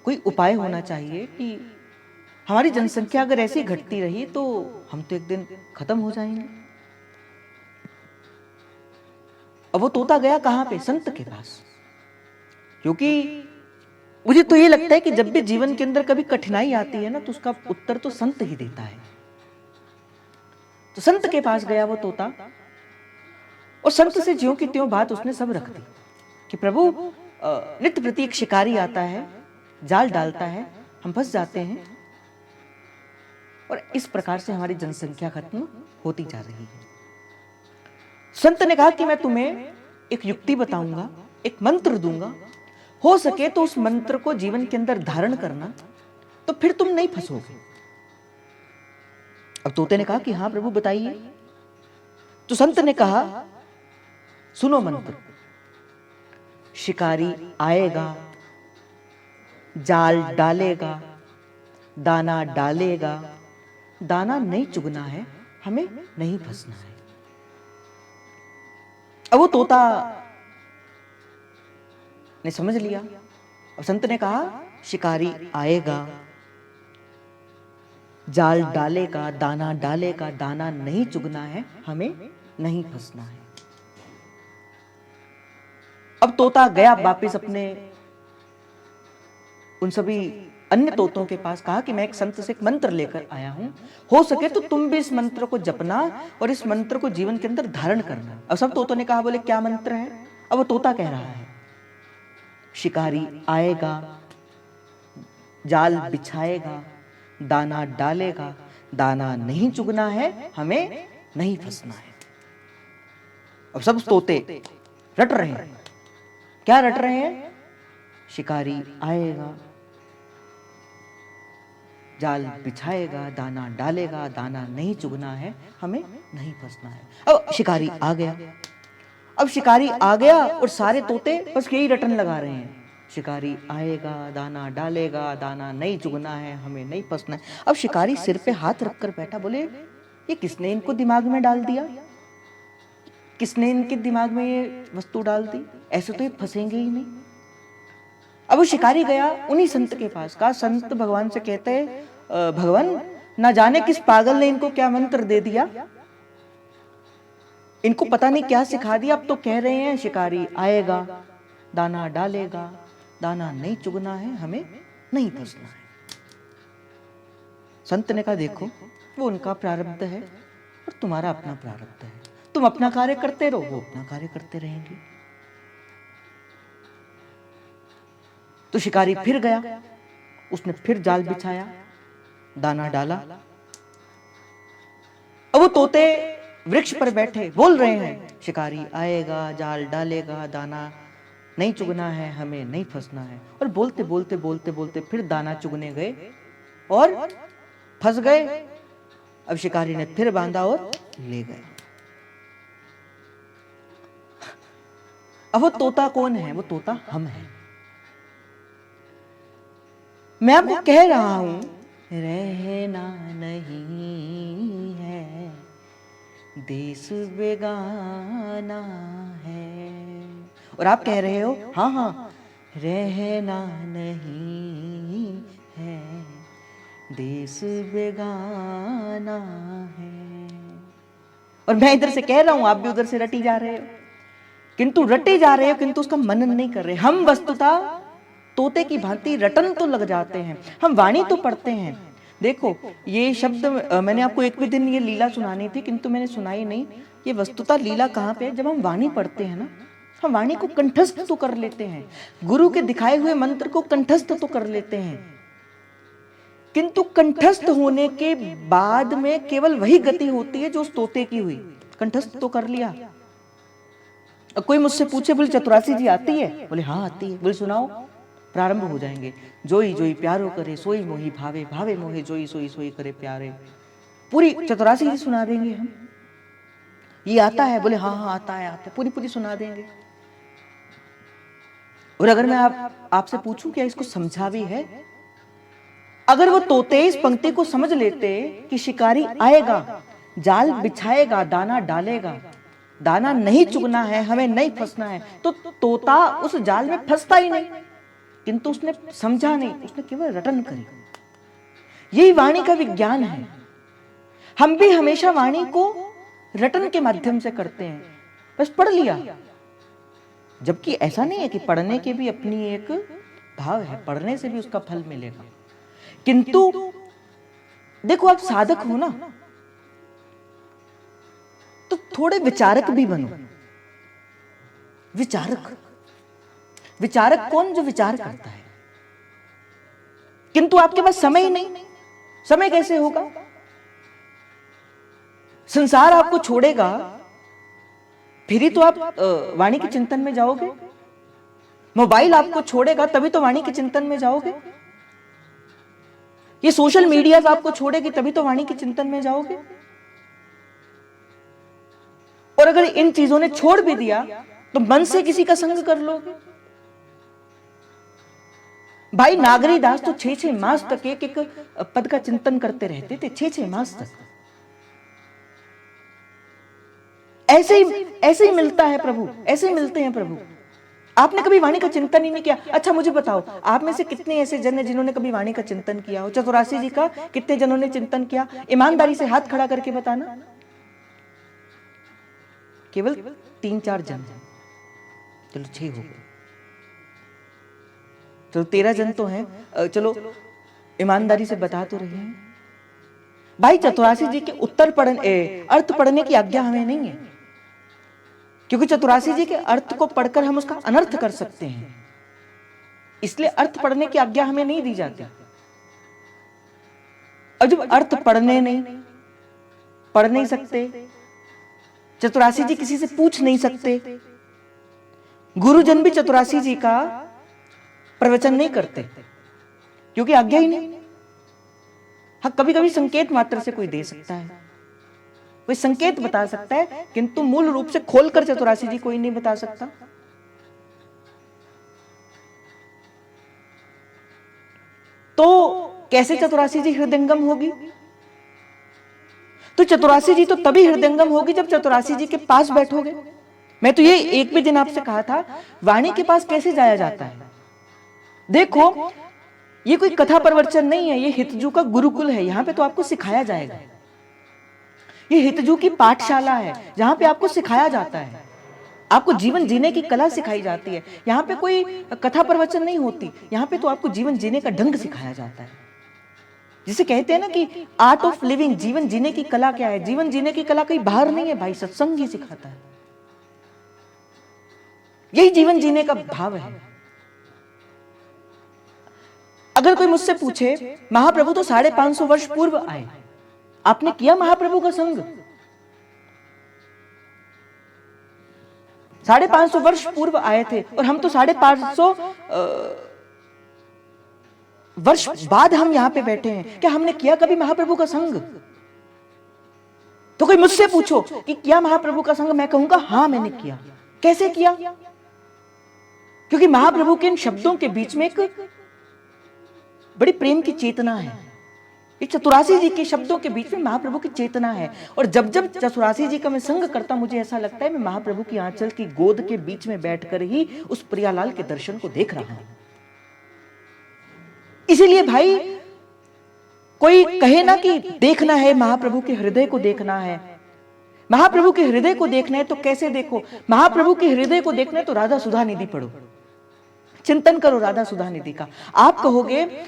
कोई उपाय होना चाहिए कि हमारी जनसंख्या अगर ऐसी घटती रही तो हम तो एक दिन खत्म हो जाएंगे। अब वो तोता गया कहां पे? संत के पास। क्योंकि मुझे तो ये लगता है कि जब भी जीवन के अंदर कभी कठिनाई आती है ना, तो उसका उत्तर तो संत ही देता है। तो संत के पास गया वो तोता और संत से ज्यों की त्यों बात उसने सब रख दी कि प्रभु, नित्य प्रति एक शिकारी आता है, जाल डालता है, हम फंस जाते हैं और इस प्रकार से हमारी जनसंख्या खत्म होती जा रही है। संत ने कहा कि मैं तुम्हें एक युक्ति बताऊंगा, एक मंत्र दूंगा, हो सके तो उस मंत्र को जीवन के अंदर धारण करना, तो फिर तुम नहीं फंसोगे। अब तोते ने कहा कि हाँ प्रभु बताइए। तो संत ने कहा सुनो मंत्र, शिकारी आएगा, जाल डालेगा, दाना डालेगा, दाना नहीं चुगना है, हमें नहीं फंसना है। अब वो तोता ने समझ लिया। अब संत ने कहा शिकारी आएगा, जाल डालेगा, दाना डालेगा, दाना नहीं चुगना है, हमें नहीं फंसना है। अब तोता गया वापस अपने उन सभी अन्य तोतों के पास, कहा कि मैं एक संत से एक मंत्र लेकर आया हूं, हो सके तो तुम भी इस मंत्र को जपना और इस मंत्र को जीवन के अंदर धारण करना। अब सब तोतों ने कहा बोले क्या मंत्र है? अब वो तोता कह रहा है शिकारी आएगा, जाल बिछाएगा, दाना डालेगा, दाना नहीं चुगना है, हमें नहीं फंसना है। अब सब तोते रट रहे हैं। क्या रट रहे हैं? शिकारी आएगा, जाल बिछाएगा, दाना डालेगा, दाना नहीं चुगना है, हमें नहीं फंसना है। अब शिकारी आ गया। अब शिकारी आ गया और सारे तोते बस यही रटन लगा रहे हैं, शिकारी आएगा, दाना डालेगा, दाना नहीं चुगना है, हमें नहीं फंसना है। अब शिकारी सिर पे हाथ रखकर बैठा, बोले ये किसने इनको दिमाग में डाल दिया? किसने इनके दिमाग में ये वस्तु डाल दी? ऐसे तो ये फंसेंगे ही नहीं। अब वो शिकारी गया उन्हीं संत के पास, कहा संत भगवान से कहते भगवान, ना जाने किस पागल ने इनको क्या मंत्र दे दिया, इनको पता नहीं क्या सिखा दिया। अब तो कह रहे हैं शिकारी आएगा, दाना डालेगा, दाना नहीं चुगना है, हमें नहीं फंसना है। संत ने कहा देखो वो उनका प्रारब्ध है और तुम्हारा अपना प्रारब्ध है, तुम अपना कार्य करते रहो, वो अपना कार्य करते रहेंगे। तो शिकारी फिर गया, उसने फिर जाल बिछाया, दाना डाला। अब वो तोते वृक्ष पर बैठे बोल रहे हैं शिकारी आएगा, जाल डालेगा, दाना नहीं चुगना है, हमें नहीं फंसना है। और बोलते बोलते बोलते बोलते फिर दाना चुगने गए और फंस गए। अब शिकारी ने फिर बांधा और ले गए। अब वो तोता कौन है? वो तोता हम हैं। मैं आपको कह रहा हूं रहना नहीं है, देश बेगाना है, और आप कह रहे हो हाँ हाँ रहना नहीं है, देश बेगाना है। और मैं इधर से कह रहा हूं, आप भी उधर से रटी जा रहे हो, किंतु रटे जा रहे हो किंतु उसका मनन नहीं कर रहे। हम वस्तुतः तोते की भांति रटन तो लग जाते हैं, हम वाणी तो पढ़ते हैं। देखो ये शब्द मैंने आपको एक भी दिन ये लीला सुनानी थी किंतु मैंने सुनाई नहीं। ये वस्तुतः लीला कहाँ पे है? जब हम वाणी पढ़ते हैं ना, हम वाणी को कंठस्थ तो कर लेते हैं, गुरु के दिखाए हुए मंत्र को कंठस्थ तो कर लेते हैं, किंतु कंठस्थ होने के बाद में केवल वही गति होती है जो उस तोते की हुई। कंठस्थ तो कर लिया। अब कोई मुझसे पूछे, बोले चतुरासी जी आती है? बोले हाँ आती है। बोले सुनाओ। प्रारंभ हो जाएंगे। जोई जोई प्यारो करे सोई मोही भावे, भावे मोहे जोई सोई सोई करे प्यारे। पूरी चतुरासी जी सुना देंगे हम। ये आता है? बोले हाँ हाँ आता है, पूरी पूरी सुना देंगे। और अगर मैं आपसे पूछूं क्या इसको समझा भी है? अगर वो तोते इस पंक्ति को समझ लेते कि शिकारी आएगा, जाल बिछाएगा, दाना डालेगा, दाना नहीं चुगना है, हमें नहीं फंसना है, तो तोता उस जाल में फंसता ही नहीं। किंतु उसने समझा नहीं, उसने केवल रटन करी। यही वाणी का विज्ञान है। हम भी हमेशा वाणी को रटन के माध्यम से करते हैं, बस पढ़ लिया। जबकि ऐसा नहीं है कि पढ़ने के भी अपनी एक भाव है, पढ़ने से भी उसका फल मिलेगा। किंतु देखो, आप साधक हो ना, तो थोड़े विचारक भी बनो। विचारक, विचारक कौन? जो विचार करता है। किंतु आपके पास समय ही नहीं। समय कैसे होगा? संसार आपको छोड़ेगा, फिर ही तो आप वाणी के चिंतन में जाओगे। मोबाइल आपको छोड़ेगा, तभी तो वाणी के चिंतन में जाओगे। ये सोशल मीडिया आपको छोड़ेगी, तभी तो वाणी के चिंतन में जाओगे। और अगर इन चीजों ने छोड़ भी दिया, तो मन से किसी का संग कर लोगे। भाई नागरीदास तो 6-6 मास तक एक एक पद का चिंतन करते रहते थे, 6-6 मास तक। ऐसे ही मिलता है प्रभु, ऐसे ही मिलते हैं प्रभु। आपने कभी वाणी का चिंतन ही नहीं किया। अच्छा मुझे बताओ, आप में से कितने ऐसे जन हैं जिन्होंने कभी वाणी का चिंतन किया हो? चतुरासी जी का कितने जनों ने चिंतन किया? ईमानदारी से हाथ खड़ा करके बताना। केवल 3-4 जन हैं। चलो 6 हो गए, चलो 13 जन तो हैं। चलो ईमानदारी से बता तो रहे हैं। भाई चतुरासी जी के अर्थ पढ़ने की आज्ञा हमें नहीं है, क्योंकि चतुरासी जी के अर्थ को पढ़कर हम उसका अनर्थ कर सकते हैं। इसलिए अर्थ पढ़ने की आज्ञा हमें नहीं दी जाती। और जब अर्थ पढ़ नहीं सकते, चतुरासी जी किसी से पूछ नहीं सकते, गुरुजन भी चतुरासी जी का प्रवचन नहीं करते, क्योंकि आज्ञा ही नहीं। हाँ, कभी कभी संकेत मात्र से कोई दे सकता है, कोई संकेत बता सकता है, किंतु मूल रूप से खोलकर चतुरासी जी कोई नहीं बता सकता। तो कैसे चतुरासी जी हृदयंगम होगी? तो चतुरासी जी तो तभी हृदयंगम होगी जब चतुरासी जी के पास बैठोगे। मैं तो ये एक भी दिन आपसे कहा था, वाणी के पास कैसे जाया जाता है। देखो, ये कोई कथा प्रवचन नहीं है, ये हितजू का गुरुकुल है। यहां पे तो आपको सिखाया जाएगा। ये हितजू की पाठशाला है, जहां पे आपको सिखाया जाता है, आपको जीवन जीने की कला सिखाई जाती है। यहाँ पे कोई कथा प्रवचन नहीं होती, यहाँ पे तो आपको जीवन जीने का ढंग सिखाया जाता है। जिसे कहते हैं ना कि आर्ट ऑफ लिविंग, जीवन जीने की कला क्या है? जीवन जीने की कला कहीं बाहर नहीं है भाई, सत्संग ही सिखाता है। यही जीवन जीने का भाव है। अगर कोई मुझसे पूछे, महाप्रभु तो 550 वर्ष पूर्व आए, आपने किया महाप्रभु का संग? 550 वर्ष पूर्व आए थे, और हम तो 550 वर्ष बाद हम यहां पे बैठे हैं। क्या हमने किया कभी महाप्रभु का संग? तो कोई मुझसे पूछो कि किया महाप्रभु का संग, मैं कहूंगा हाँ मैंने किया। कैसे किया? क्योंकि महाप्रभु के इन शब्दों के बीच में एक बड़ी प्रेम की चेतना है। ये चतुरासी जी के शब्दों के बीच में महाप्रभु की चेतना है। और जब जब चतुरासी जी का मैं संग करता, मुझे ऐसा लगता है मैं महाप्रभु की आंचल की गोद के बीच में बैठकर ही उस प्रियालाल के दर्शन को देख रहा हूं। इसीलिए भाई, कोई कहे ना कि देखना है महाप्रभु के हृदय को देखना है, महाप्रभु के हृदय को देखना है, तो कैसे देखो? महाप्रभु के हृदय को देखना है तो राधा सुधा निधि पढ़ो, चिंतन करो राधा सुधा निधि का। आप कहोगे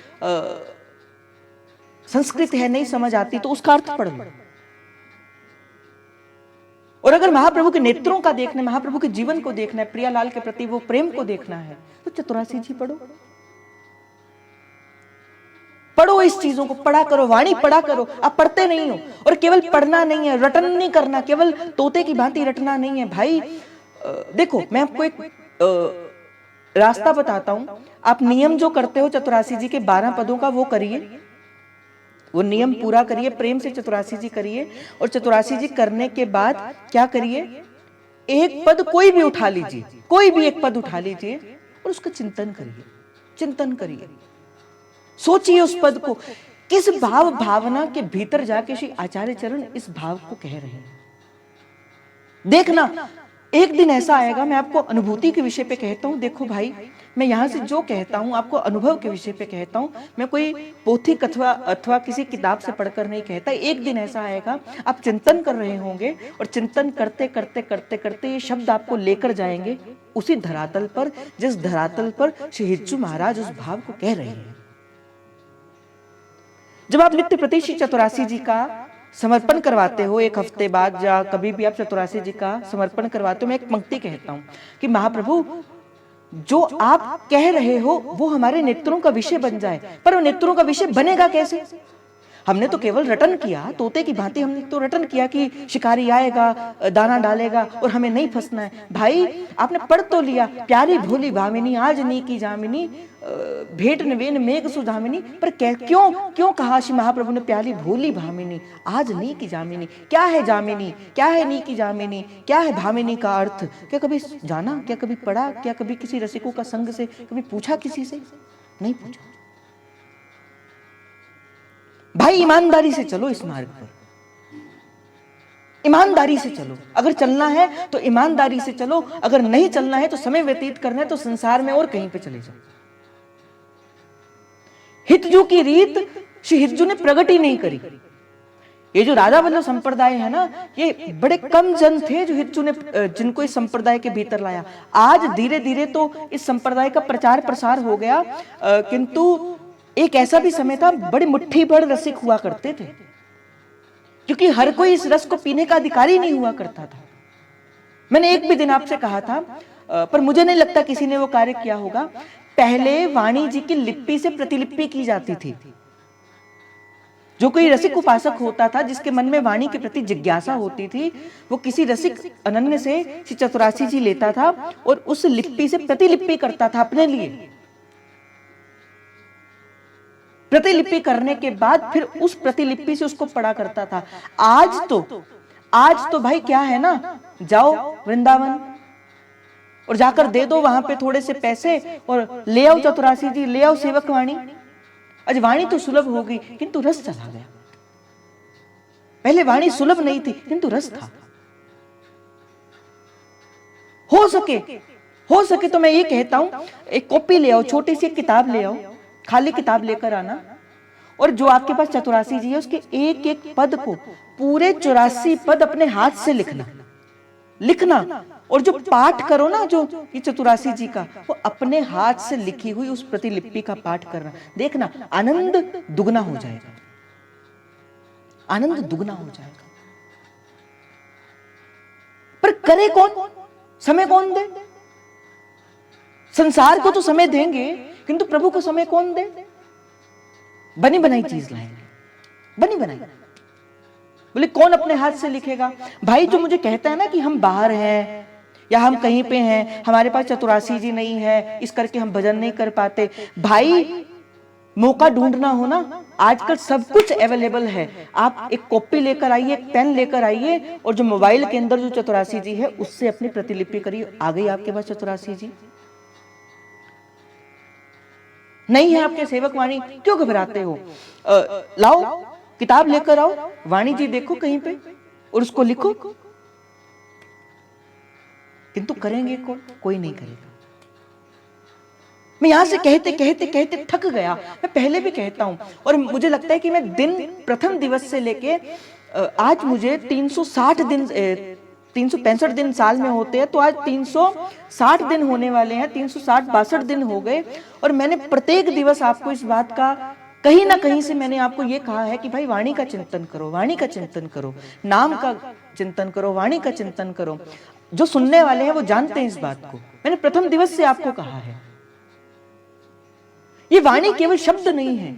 संस्कृत है नहीं समझ आती, तो उसका अर्थ पढ़ लो। और अगर महाप्रभु के नेत्रों का देखना है, महाप्रभु के जीवन को देखना है, प्रियालाल के प्रति वो प्रेम को देखना है, तो चतुरासी जी पढ़ो। पढ़ो इस चीजों को, पढ़ा करो, वाणी पढ़ा करो। आप पढ़ते नहीं हो, और केवल पढ़ना नहीं है, रटन नहीं करना, केवल तोते की भांति रटना नहीं है भाई। देखो मैं आपको एक रास्ता बताता हूं। आप नियम जो करते हो चतुरासी जी के 12 पदों का, वो करिए, वो नियम पूरा करिए, प्रेम से चतुरासी जी करिए। और चतुरासी जी करने के बाद क्या करिए, एक पद कोई भी उठा लीजिए, कोई भी एक पद उठा लीजिए और उसका चिंतन करिए, चिंतन करिए, सोचिए उस पद को, किस भाव भावना के भीतर जाके श्री आचार्य चरण इस भाव को कह रहे हैं। देखना एक दिन ऐसा आएगा, मैं आपको अनुभूति के विषय पे कहता हूं। देखो भाई, मैं यहां से जो कहता हूं आपको अनुभव के विषय पे कहता हूं, मैं कोई पोथी अथवा किसी किताब से पढ़कर नहीं कहता। एक दिन ऐसा आएगा, आप चिंतन कर रहे होंगे और चिंतन करते करते करते करते ये शब्द आपको लेकर जाएंगे उसी धरातल पर, जिस धरातल पर श्री हिज्जू महाराज उस भाव को कह रहे हैं। जब आप नित्य प्रति श्री चतुरासी जी का समर्पण करवाते हो, एक हफ्ते बाद या कभी भी आप चतुरासी जी का समर्पण करवाते हो, मैं एक पंक्ति कहता हूं कि महाप्रभु जो आप कह रहे हो वो हमारे नेत्रों का विषय बन जाए। पर वो नेत्रों का विषय बनेगा कैसे? हमने तो केवल रटन किया, तोते की भांति हमने तो रटन किया कि शिकारी आएगा, दाना डालेगा और हमें नहीं फंसना है। भाई आपने पढ़ तो लिया, प्यारी भोली भामिनी आज नी की जामिनी, भेंट नवेन मेघ सुधामिनी, पर क्यों कहा श्री महाप्रभु ने प्यारी भोली भामिनी आज नी की जामिनी? क्या है जामिनी, क्या है नी की जामिनी, क्या है भामिनी का अर्थ? क्या कभी जाना, क्या कभी पढ़ा, क्या कभी किसी रसिकों का संग से कभी पूछा, किसी से नहीं पूछा। भाई ईमानदारी से चलो इस मार्ग पर, ईमानदारी से चलो। अगर चलना है तो ईमानदारी से चलो, अगर नहीं चलना है तो समय व्यतीत करना है तो संसार में और कहीं पे चले जाओ। हितजू की रीत श्री हितजू ने प्रकट ही नहीं करी। ये जो राधा वल्लभ संप्रदाय है ना, ये बड़े कम जन थे जो हितजू ने जिनको इस संप्रदाय के भीतर लाया। आज धीरे धीरे तो इस संप्रदाय का प्रचार प्रसार हो गया, किंतु एक ऐसा भी समय था बड़े मुट्ठी भर रसिक हुआ करते थे, क्योंकि हर कोई इस रस को पीने का अधिकारी नहीं हुआ करता था। मैंने एक भी दिन आपसे कहा था, पर मुझे नहीं लगता किसी ने वो कार्य किया होगा। पहले वाणी जी की लिपि से प्रतिलिपि की जाती थी। जो कोई रसिक उपासक होता था, जिसके मन में वाणी के प्रति जिज्ञासा होती थी, वो किसी रसिक अनन्य से श्री चतुरासी जी लेता था और उस लिपि से प्रतिलिपि करता था अपने लिए। प्रतिलिपि करने के बाद फिर उस प्रतिलिपि से उसको पढ़ा करता था। आज तो भाई क्या है ना, जाओ वृंदावन और जाकर दे दो वहां पे थोड़े से पैसे और ले आओ चतुरासी जी, ले आओ सेवक वाणी। आज वाणी तो सुलभ हो गई किंतु रस चला गया। पहले वाणी सुलभ नहीं थी किंतु रस था। हो सके तो मैं ये कहता हूं, एक कॉपी ले आओ, छोटी सी किताब ले आओ, खाली किताब लेकर आना, और जो आपके पास चतुरासी जी है उसके एक एक पद को, पूरे 84 पद अपने हाथ से लिखना, और जो पाठ करो ना, जो ये चतुरासी जी का, वो अपने हाथ से लिखी हुई उस प्रतिलिपि का पाठ करना। देखना आनंद दुगना हो जाएगा, आनंद दुगना हो जाएगा। पर करे कौन, समय कौन दे? संसार को तो समय देंगे किंतु प्रभु को समय कौन दे? बनी बनाई चीज लाएंगे, बनी बनाई। बोले कौन अपने हाथ से लिखेगा? भाई जो मुझे कहता है ना कि हम बाहर हैं या हम कहीं पे हैं, हमारे पास चतुरासी जी नहीं है, इस करके हम भजन नहीं कर पाते। भाई मौका ढूंढना हो ना, आजकल सब कुछ अवेलेबल है। आप एक कॉपी लेकर आइए, एक पेन लेकर आइए, और जो मोबाइल के अंदर जो चतुरासी जी है उससे अपनी प्रतिलिपि करिए। आ गई आपके पास चतुरासी जी। नहीं है आपके सेवक वाणी, क्यों घबराते हो? लाओ किताब लेकर आओ, वाणी जी देखो कहीं पे और उसको लिखो। किंतु करेंगे कौन? कोई नहीं करेगा। मैं यहां से कहते कहते कहते थक गया। मैं पहले भी कहता हूं, और मुझे लगता है कि मैं दिन प्रथम दिवस से लेके आज मुझे 365 दिन साल में होते हैं, तो आज 360 दिन होने वाले हैं, 360-62 दिन हो गए। और मैंने प्रत्येक दिवस आपको इस बात का कहीं ना कहीं से मैंने आपको ये कहा है कि भाई वाणी का चिंतन करो, वाणी का चिंतन करो, नाम का चिंतन करो, वाणी का चिंतन करो। जो सुनने वाले हैं वो जानते हैं इस बात को। मैंने प्रथम दिवस से आपको कहा है, ये वाणी केवल शब्द नहीं है,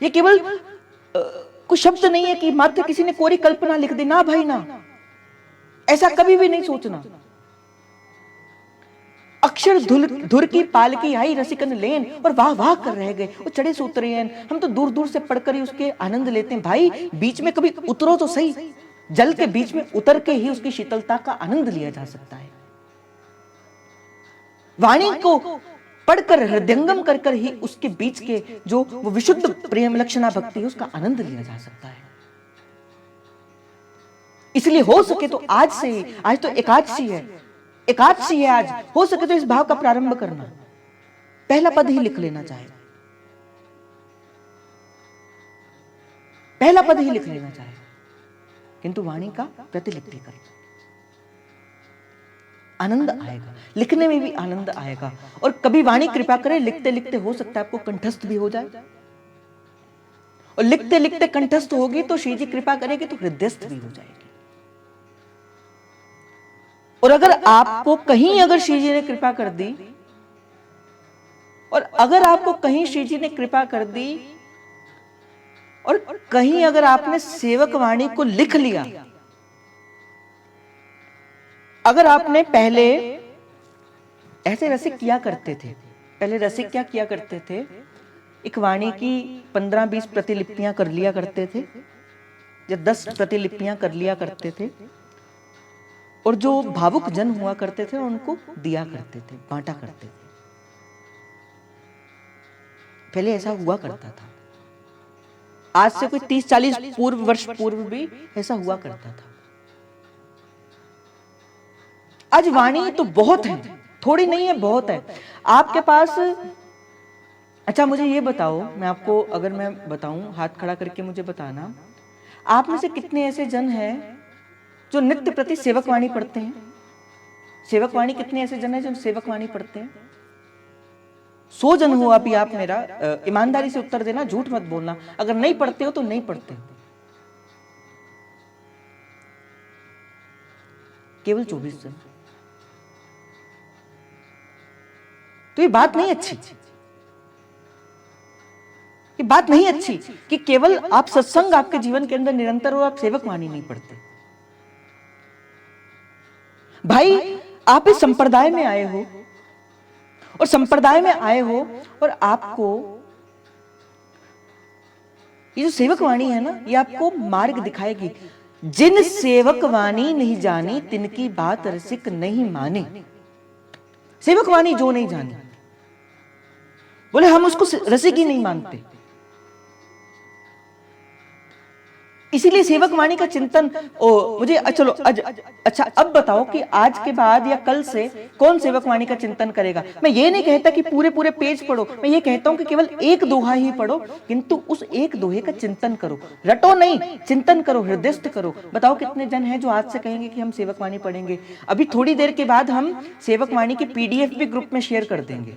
ये केवल कुछ शब्द नहीं है कि मात्र किसी ने कोरी कल्पना लिख दी, ना भाई ना, ऐसा कभी भी नहीं सोचना। अक्षर धुर की पालकी आई रसिकन लेन, और वाह वाह कर रह गए वो चढ़े से उतरे हैं। हम तो दूर दूर से पढ़कर ही उसके आनंद लेते हैं। भाई बीच में कभी उतरो तो सही, जल के बीच में उतर के ही उसकी शीतलता का आनंद लिया जा सकता है। वाणी को पढ़कर हृदयंगम कर कर ही उसके बीच के जो वो विशुद्ध प्रेम लक्षणा भक्ति है उसका आनंद लिया जा सकता है। इसलिए हो सके तो आज से ही, आज तो एकादशी है, एकादशी है आज, हो सके तो इस भाव का प्रारंभ करना, पहला पद ही लिख लेना चाहे, पहला पद ही लिख लेना चाहे, किंतु वाणी का प्रतिलिपि करें, आनंद आएगा, लिखने में भी आनंद आएगा। और कभी वाणी कृपा करे, लिखते लिखते हो सकता है आपको कंठस्थ भी हो जाए, और लिखते लिखते कंठस्थ होगी तो श्री जी कृपा करेगी तो हृदयस्थ भी हो जाएगी। और अगर आपको कहीं अगर श्री जी ने कृपा कर दी, और अगर आपको कहीं श्री जी ने कृपा कर दी, और कहीं अगर आपने सेवक वाणी को लिख लिया, अगर आपने पहले ऐसे रसिक किया करते थे, पहले रसिक क्या किया करते थे, एक वाणी की 15-20 प्रतिलिपियां कर लिया करते थे, या 10 प्रतिलिपियां कर लिया करते थे, और जो भावुक जन हुआ करते थे उनको दिया करते थे, बांटा करते थे। पहले ऐसा हुआ करता था, आज से कोई 30-40 वर्ष पूर्व भी ऐसा हुआ करता था। आज वाणी तो बहुत है, थोड़ी नहीं है, बहुत है आपके पास। अच्छा मुझे ये बताओ, मैं आपको अगर मैं बताऊं, हाथ खड़ा करके मुझे बताना, आप में से कितने ऐसे जन हैं जो नित्य प्रति सेवक वाणी पढ़ते हैं? सेवक वाणी कितने ऐसे जन हैं जो सेवक वाणी पढ़ते हैं? 100 जन हो अभी, आप मेरा ईमानदारी से उत्तर देना, झूठ मत बोलना। अगर नहीं पढ़ते हो तो नहीं पढ़ते, केवल 24 जन। तो ये बात नहीं अच्छी, ये बात नहीं अच्छी कि केवल आप सत्संग आपके जीवन के अंदर निरंतर हो, आप सेवक वाणी नहीं पढ़ते। भाई आप इस संप्रदाय में आए हो, और संप्रदाय में आए हो, और आपको ये जो सेवक वाणी है ना, ये आपको मार्ग दिखाएगी। जिन सेवक वाणी नहीं जानी, तिनकी बात रसिक नहीं माने। सेवक वाणी जो नहीं जानी, बोले हम उसको रसिक ही नहीं मानते। इसीलिए सेवक वाणी का चिंतन, मुझे चलो अच्छा अब बताओ कि आज के बाद या कल से कौन सेवक वाणी का चिंतन करेगा? मैं ये नहीं कहता कि पूरे पूरे पेज पढ़ो, मैं ये कहता हूं कि केवल एक दोहा ही पढ़ो, किंतु उस एक दोहे का चिंतन करो, रटो नहीं, चिंतन करो, हृदयस्थ करो। बताओ कितने जन हैं जो आज से कहेंगे कि हम सेवक वाणी पढ़ेंगे? अभी थोड़ी देर के बाद हम सेवक वाणी की PDF भी ग्रुप में शेयर कर देंगे।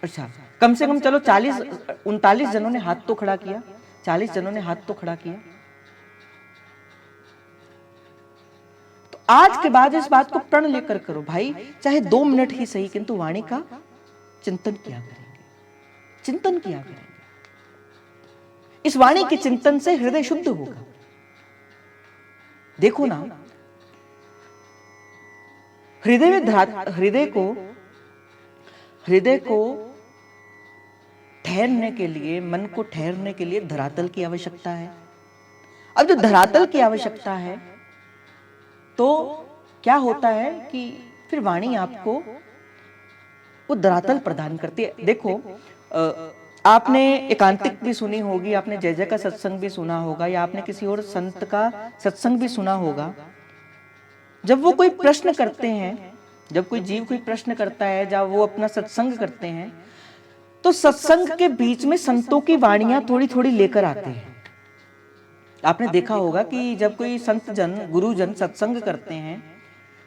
अच्छा कम से कम चलो 39 जनों ने हाथ तो खड़ा किया, 40 जनों ने हाथ तो खड़ा किया। तो आज के बाद इस बात को प्रण लेकर करो भाई, चाहे 2 मिनट ही सही, किंतु वाणी का चिंतन किया करेंगे, चिंतन किया करेंगे। इस वाणी के चिंतन से हृदय शुद्ध होगा। देखो ना, हृदय को ठहरने के लिए, मन को ठहरने के लिए धरातल की आवश्यकता है। अब जो धरातल की आवश्यकता है तो क्या होता है कि फिर वाणी आपको वो धरातल प्रदान करती है। देखो आपने एकांतिक भी सुनी होगी, आपने जय जय का सत्संग भी सुना होगा, या आपने किसी और संत का सत्संग भी सुना होगा। जब वो कोई प्रश्न करते हैं, जब कोई जीव कोई प्रश्न करता है, जब वो अपना सत्संग करते हैं, तो सत्संग के बीच में संतों की वाणियां थोड़ी थोड़ी लेकर आते हैं। आपने देखा होगा कि जब कोई संत जन, गुरुजन सत्संग करते हैं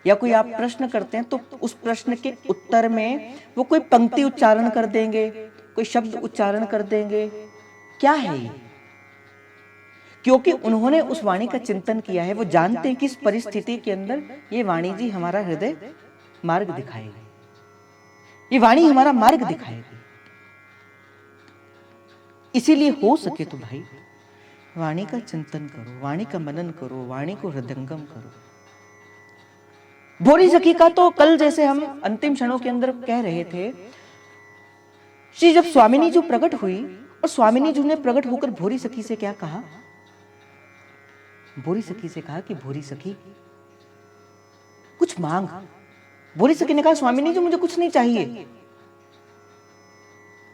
या कोई आप प्रश्न करते हैं, तो उस प्रश्न के उत्तर में वो कोई पंक्ति उच्चारण कर देंगे, कोई शब्द उच्चारण कर देंगे। क्या है ये? क्योंकि उन्होंने उस वाणी का चिंतन किया है, वो जानते हैं कि इस परिस्थिति के अंदर ये वाणी जी हमारा हृदय मार्ग दिखाएगी, ये वाणी हमारा मार्ग दिखाएगी। इसीलिए हो सके तो भाई वाणी का चिंतन करो, वाणी का मनन करो, वाणी को हृदयंगम करो। भोरी सखी का तो कल जैसे हम अंतिम क्षणों के अंदर कह रहे थे, श्री जब स्वामिनी जी प्रकट हुई और स्वामिनी जी ने प्रकट होकर भोरी सखी से क्या कहा, भोरी सखी से कहा कि भोरी सखी कुछ मांग। भोरी सखी ने कहा स्वामिनी जी मुझे कुछ नहीं चाहिए।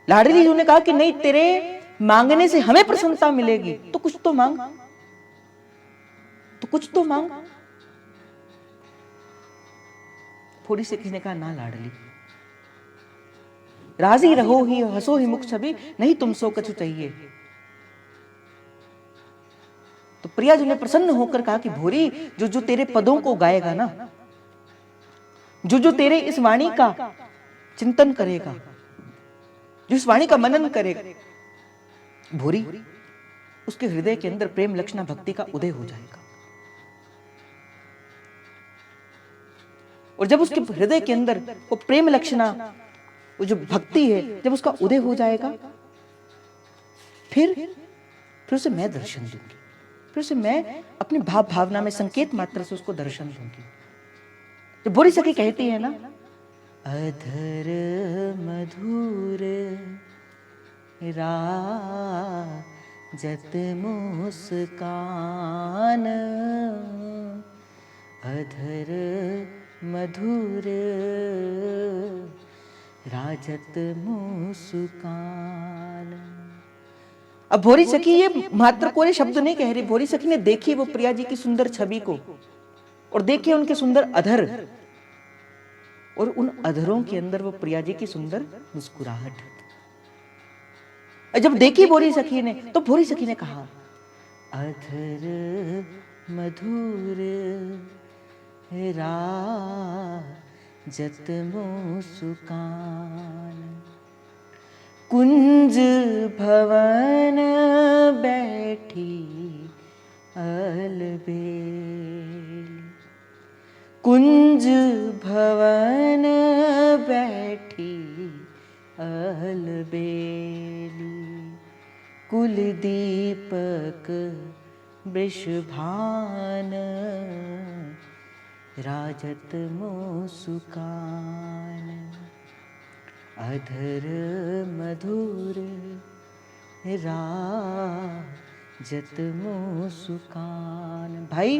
लाडली जी ने कहा कि नहीं, तेरे मांगने से हमें प्रसन्नता मिलेगी, तो कुछ तो मांग, तो कुछ तो मांग। भोरी सखी ने कहा ना लाडली, राजी रहो ही हंसो ही मुख छवि, नहीं तुम सो कछु चाहिए। तो प्रिया जी ने प्रसन्न होकर कहा कि भोरी, जो जो तेरे पदों को गाएगा ना, जो जो तेरे इस वाणी का चिंतन करेगा, जो इस वाणी का मनन करेगा, भोरी उसके हृदय के अंदर प्रेम लक्षणा भक्ति का उदय हो जाएगा। और जब उसके हृदय के अंदर वो प्रेम लक्षणा, वो जो भक्ति है, जब उसका उदय हो जाएगा, फिर उसे मैं दर्शन दूंगी, फिर उसे मैं अपनी भाव भावना में संकेत मात्र से उसको दर्शन दूंगी। जो भोरी सखी कहती है ना, अधर मधुर राजत मुस्कान, अधर मधुर राजत मुस्कान। अब भोरी सखी ये मात्र कोई शब्द नहीं कह रही, भोरी सखी ने देखी वो प्रिया जी की सुंदर छवि को, और देखिए उनके सुंदर अधर, और उन अधरों के अंदर वो प्रिया जी की सुंदर मुस्कुराहट। जब देखी भोरी सखी ने, तो भोरी सखी ने कहा अधर मधुर राजत मुस्कान, कुंज भवन बैठी अलबेल, कुंज भवन बैठी अलबेली, कुल दीपक वृषभान राजत मुस्कान, अधर मधुर राजत मुस्कान। भाई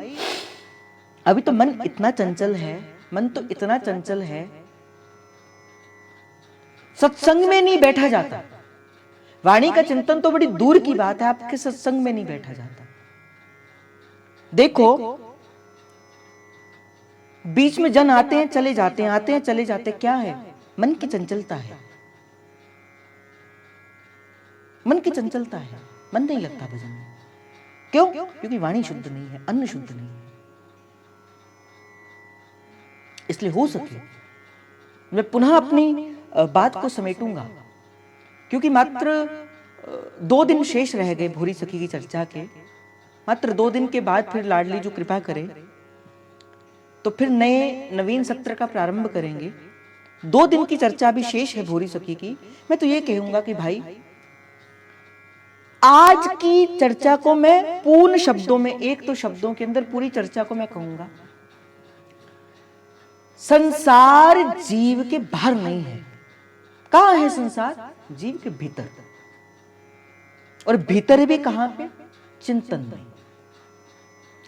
अभी तो मन इतना चंचल है, मन तो इतना चंचल है, सत्संग में नहीं बैठा जाता। वाणी का चिंतन तो बड़ी दूर की बात है, आपके सत्संग में नहीं बैठा जाता। देखो बीच में जन आते हैं चले जाते हैं, आते हैं चले जाते हैं, क्या है? मन की चंचलता है, मन की चंचलता है, मन नहीं लगता भजन में। क्यों? क्योंकि वाणी शुद्ध नहीं है, अन्न शुद्ध नहीं है। इसलिए हो सके मैं पुनः अपनी बात को समेटूंगा, क्योंकि मात्र 2 दिन शेष रह गए भोरी सखी की चर्चा के। मात्र 2 दिन के बाद फिर लाडली जो कृपा करे तो फिर नए नवीन सत्र का प्रारंभ करेंगे। 2 दिन की चर्चा अभी शेष है भोरी सखी की। मैं तो ये कहूंगा कि भाई आज की चर्चा को मैं पूर्ण शब्दों में, एक तो शब्दों के अंदर पूरी चर्चा को मैं कहूंगा, संसार जीव के बाहर नहीं है। कहां है संसार? जीव के भीतर। और भीतर भी कहां पे? चिंतन में।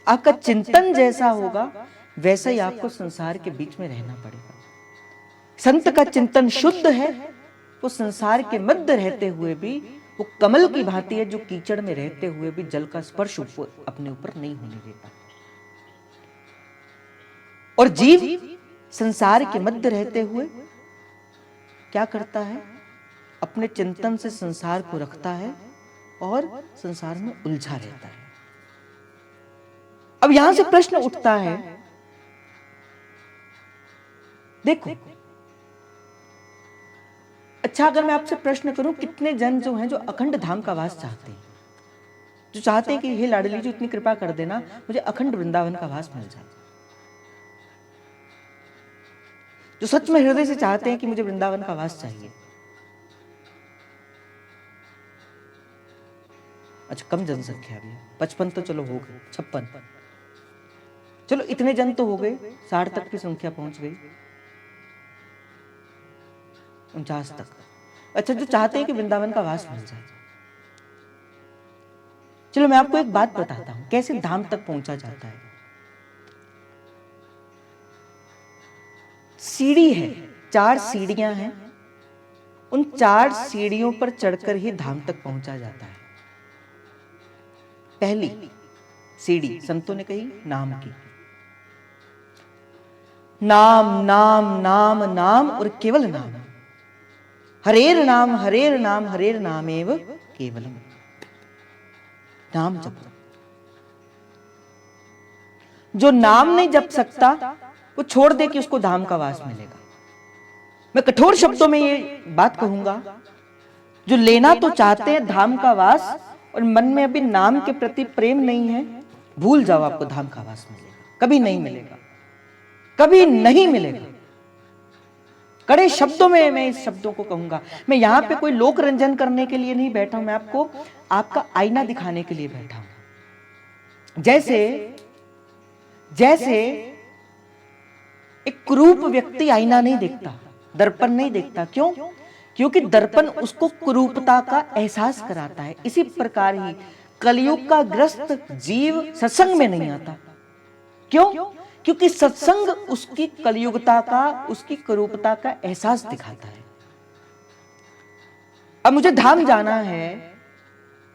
आपका चिंतन जैसा होगा वैसा ही आपको संसार के बीच में रहना पड़ेगा। संत का चिंतन शुद्ध है, वो संसार के मध्य रहते हुए भी वो कमल की भांति है, जो कीचड़ में रहते हुए भी जल का स्पर्श अपने ऊपर नहीं होने देता। और जीव संसार के मध्य रहते हुए क्या करता है? अपने चिंतन से संसार को रखता है और संसार में उलझा रहता है। अब यहां से प्रश्न उठता है, देखो अच्छा अगर मैं आपसे प्रश्न करूं, कितने जन जो हैं जो अखंड धाम का वास चाहते हैं, जो चाहते हैं कि हे लाडली जी इतनी कृपा कर देना मुझे अखंड वृंदावन का वास मिल जाए, जो सच में हृदय से चाहते हैं कि मुझे वृंदावन का वास चाहिए। अच्छा कम जनसंख्या भी है, 55 तो चलो हो गए, 56, चलो इतने जन तो हो गए, 60 तक की संख्या पहुंच गई, 49 तक। अच्छा जो चाहते हैं कि वृंदावन का वास मिल जाए, चलो मैं आपको एक बात बताता हूं कैसे धाम तक पहुंचा जाता है। सीढ़ी है, 4 सीढ़ियां हैं, उन 4 सीढ़ियों पर चढ़कर ही धाम तक पहुंचा जाता है। पहली सीढ़ी संतों ने कही नाम की, नाम नाम नाम नाम और केवल नाम, हरेर नाम हरेर नाम हरेर नामेव केवलम। नाम जपो, जो नाम नहीं जप सकता वो छोड़ दे कि उसको धाम का वास मिलेगा। मैं कठोर शब्दों में ये बात कहूंगा, जो लेना तो चाहते हैं धाम का वास और मन में अभी नाम के प्रति प्रेम नहीं है, भूल जाओ, आपको धाम का वास मिलेगा, कभी नहीं मिलेगा, कभी नहीं मिलेगा। कड़े शब्दों में मैं इस शब्दों को कहूंगा। मैं यहां पे कोई लोक रंजन करने के लिए नहीं बैठा हूं, मैं आपको आपका आईना दिखाने के लिए बैठा हूं। जैसे जैसे एक कुरूप व्यक्ति आईना नहीं देखता, दर्पण नहीं देखता, क्यों? क्योंकि दर्पण उसको कुरूपता का एहसास कराता है। इसी प्रकार ही कलयुग का ग्रस्त जीव सत्संग में नहीं आता, क्यों? क्योंकि सत्संग उसकी कलयुगता का, उसकी कुरूपता का एहसास दिखाता है। अब मुझे धाम जाना है,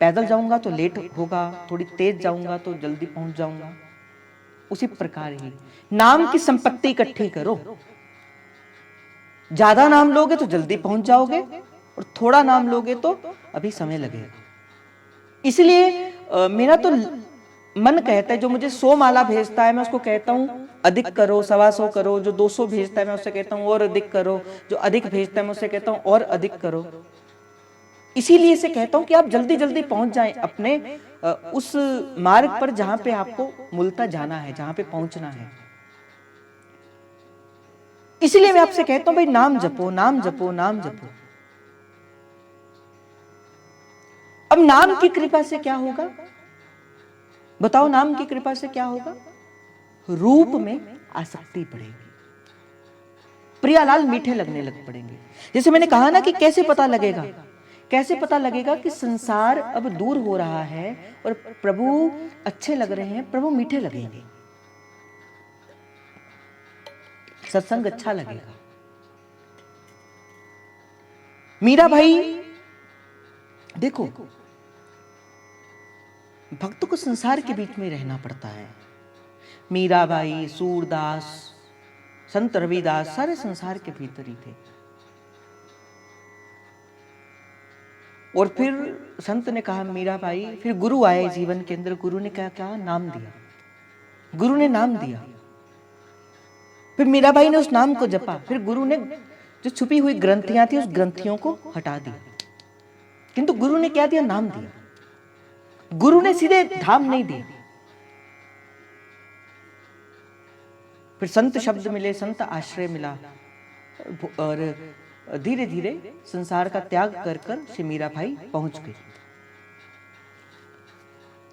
पैदल जाऊंगा तो लेट होगा, थोड़ी तेज जाऊंगा तो जल्दी पहुंच जाऊंगा। उसी प्रकार ही नाम की संपत्ति इकट्ठी करो, ज्यादा नाम लोगे तो जल्दी पहुंच जाओगे, और थोड़ा नाम लोगे तो अभी समय लगेगा। इसलिए मेरा तो मन कहता है, जो मुझे 100 माला भेजता है मैं उसको कहता हूं अधिक करो, 125 करो। जो 200 भेजता है मैं उससे कहता हूं और अधिक करो। जो अधिक भेजता है मैं उससे कहता हूं और अधिक करो। इसीलिए से कहता हूं कि आप जल्दी जल्दी पहुंच जाएं अपने उस मार्ग पर जहां पे आपको मूलतः जाना है, जहां पे पहुंचना है। इसलिए मैं आपसे कहता हूं भाई नाम जपो, नाम जपो, नाम जपो। अब नाम की कृपा से क्या होगा बताओ? नाम की कृपा से क्या होगा? रूप में आसक्ति बढ़ेगी, प्रियालाल मीठे लगने लग पड़ेंगे। जैसे मैंने कहा ना कि कैसे पता लगेगा, कैसे पता लगेगा कि संसार अब दूर हो रहा है और प्रभु अच्छे लग रहे हैं, प्रभु मीठे लगेंगे, सत्संग अच्छा लगेगा। मीरा भाई देखो, भक्तों को संसार के बीच में रहना पड़ता है। मीराबाई, सूरदास, संत रविदास सारे संसार के भीतर ही थे। और फिर संत ने कहा मीराबाई, फिर गुरु आए जीवन के अंदर, गुरु ने क्या कहा? नाम दिया, गुरु ने नाम दिया। फिर मीराबाई ने उस नाम को जपा, फिर गुरु ने जो छुपी हुई ग्रंथियां थी उस ग्रंथियों को हटा दिया। किंतु गुरु ने क्या दिया? नाम दिया। गुरु ने सीधे धाम नहीं दिया। फिर संत शब्द मिले, संत आश्रय मिला, और धीरे धीरे संसार का त्याग कर कर श्री मीरा भाई पहुंच गई।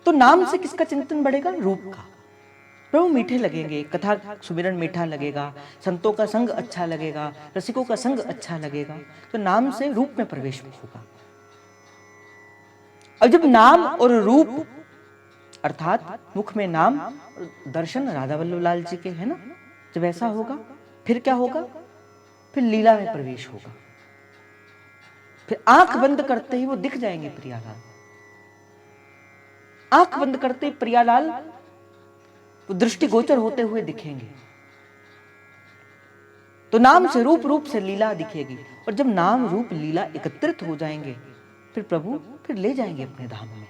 तो नाम से किसका चिंतन बढ़ेगा? रूप का। प्रभु मीठे लगेंगे, कथा सुमिरन मीठा लगेगा, संतों का संग अच्छा लगेगा, रसिकों का संग अच्छा लगेगा, तो नाम से रूप में प्रवेश होगा। और जब नाम और रूप अर्थात मुख में नाम और दर्शन राधा वल्लभ लाल जी के है ना, जब ऐसा होगा फिर क्या होगा? फिर लीला में प्रवेश होगा। फिर आंख बंद करते ही वो दिख जाएंगे प्रियालाल। आंख बंद करते ही प्रियालाल वो दृष्टिगोचर होते हुए दिखेंगे। तो नाम से रूप, रूप से लीला दिखेगी। और जब नाम रूप लीला एकत्रित हो जाएंगे, फिर प्रभु फिर ले जाएंगे अपने धाम में,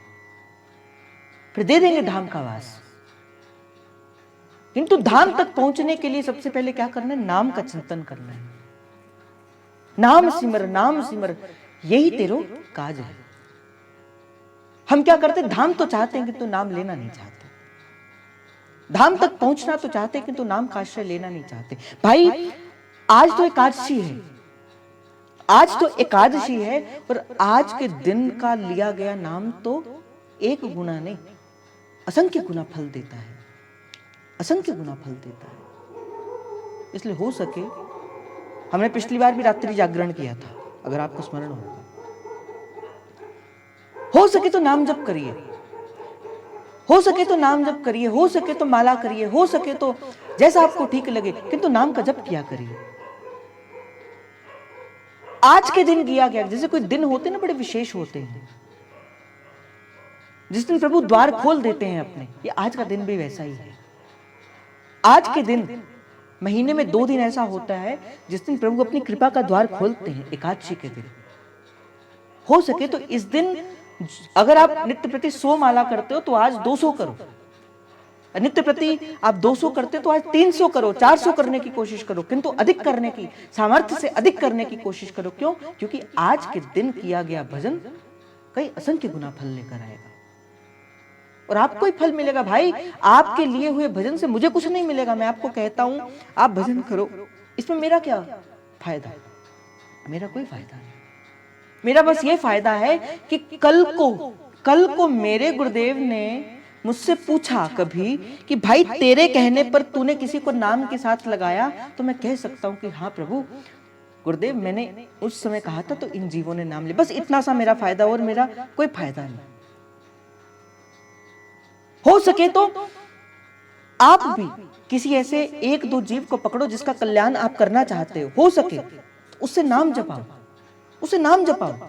फिर दे देंगे धाम का वास। किंतु धाम तक पहुंचने के लिए सबसे पहले क्या करना है? नाम का चिंतन करना है। नाम सिमर, नाम सिमर, यही तेरो काज है। हम क्या करते? धाम तो चाहते हैं किंतु नाम लेना नहीं चाहते। धाम तक पहुंचना तो चाहते हैं किंतु नाम का आश्रय लेना नहीं चाहते। भाई आज तो एकादशी है, आज तो एकादशी है, और आज के दिन का लिया गया नाम तो एक गुना नहीं, असंख्य गुना फल देता है, असंख्य गुना फल देता है। इसलिए हो सके, हमने पिछली बार भी रात्रि जागरण किया था, अगर आपको स्मरण होगा, हो सके तो नाम जप करिए, हो सके तो नाम जप करिए, हो सके तो माला करिए, हो सके तो जैसा आपको ठीक लगे, किंतु नाम का जप किया करिए। आज के दिन किया गया, जैसे कोई दिन होते ना बड़े विशेष होते हैं, जिस दिन प्रभु द्वार खोल देते हैं अपने, ये आज का दिन भी वैसा ही है। आज के दिन, महीने में 2 दिन ऐसा होता है जिस दिन प्रभु अपनी कृपा का द्वार खोलते हैं, एकादशी के दिन। हो सके तो इस दिन अगर आप नित्य प्रति 100 माला करते हो तो आज 200 करो, नित्य प्रति आप 200 करते तो आज 300 करो, 400 करने की कोशिश करो, किंतु अधिक करने की, सामर्थ्य से अधिक करने की कोशिश करो। क्यों? क्योंकि आज के दिन किया गया भजन कई असंख्य गुना फल लेकर आएगा, और आपको ही फल मिलेगा। भाई, आपके लिए हुए भजन से मुझे कुछ नहीं मिलेगा, मैं आपको कहता हूं आप भजन करो, इसमें मेरा क्या फायदा? मेरा कोई फायदा नहीं। मेरा बस ये फायदा है कि कल को मेरे गुरुदेव ने मुझसे पूछा कभी कि भाई तेरे कहने पर तूने किसी को नाम के साथ लगाया, तो मैं कह सकता हूं कि हाँ प्रभु गुरुदेव, मैंने उस समय कहा था तो इन जीवों ने नाम लिया। बस इतना सा मेरा फायदा, और मेरा कोई फायदा नहीं। हो सके तो आप भी किसी ऐसे 1-2 जीव को पकड़ो जिसका कल्याण आप करना चाहते हो सके उससे नाम जपाओ, उसे नाम जपाओ।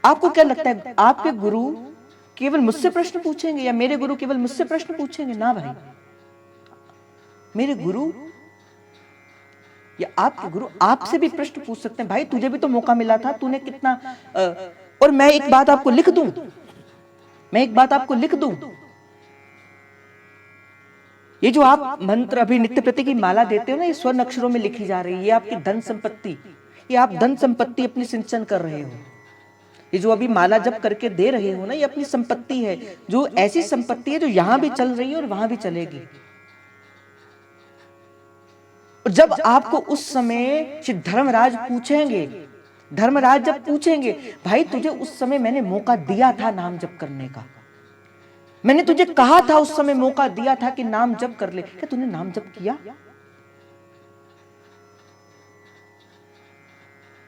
आपको क्या लगता है आपके गुरु केवल मुझसे प्रश्न पूछेंगे या मेरे गुरु केवल मुझसे प्रश्न पूछेंगे? ना भाई, मेरे गुरु या आपके गुरु आपसे भी प्रश्न पूछ सकते हैं। भाई तुझे भी तो मौका मिला था, तूने कितना और मैं एक बात आपको लिख दूं, ये जो आप मंत्र अभी नित्य प्रति की माला देते हो ना, ये स्वर्ण अक्षरों में लिखी जा रही है, ये आपकी धन संपत्ति, ये आप धन संपत्ति अपनी सिंचन कर रहे हो। ये जो अभी माला जप करके दे रहे हो ना, ये अपनी संपत्ति है, जो ऐसी संपत्ति है जो यहां भी चल रही है और वहां भी चलेगी। और जब आपको उस समय श्री धर्मराज पूछेंगे, धर्मराज जब पूछेंगे भाई तुझे उस समय मैंने मौका दिया था नाम जप करने का, मैंने तुझे कहा था उस समय, मौका दिया था कि नाम जप कर ले, क्या तूने नाम जप किया?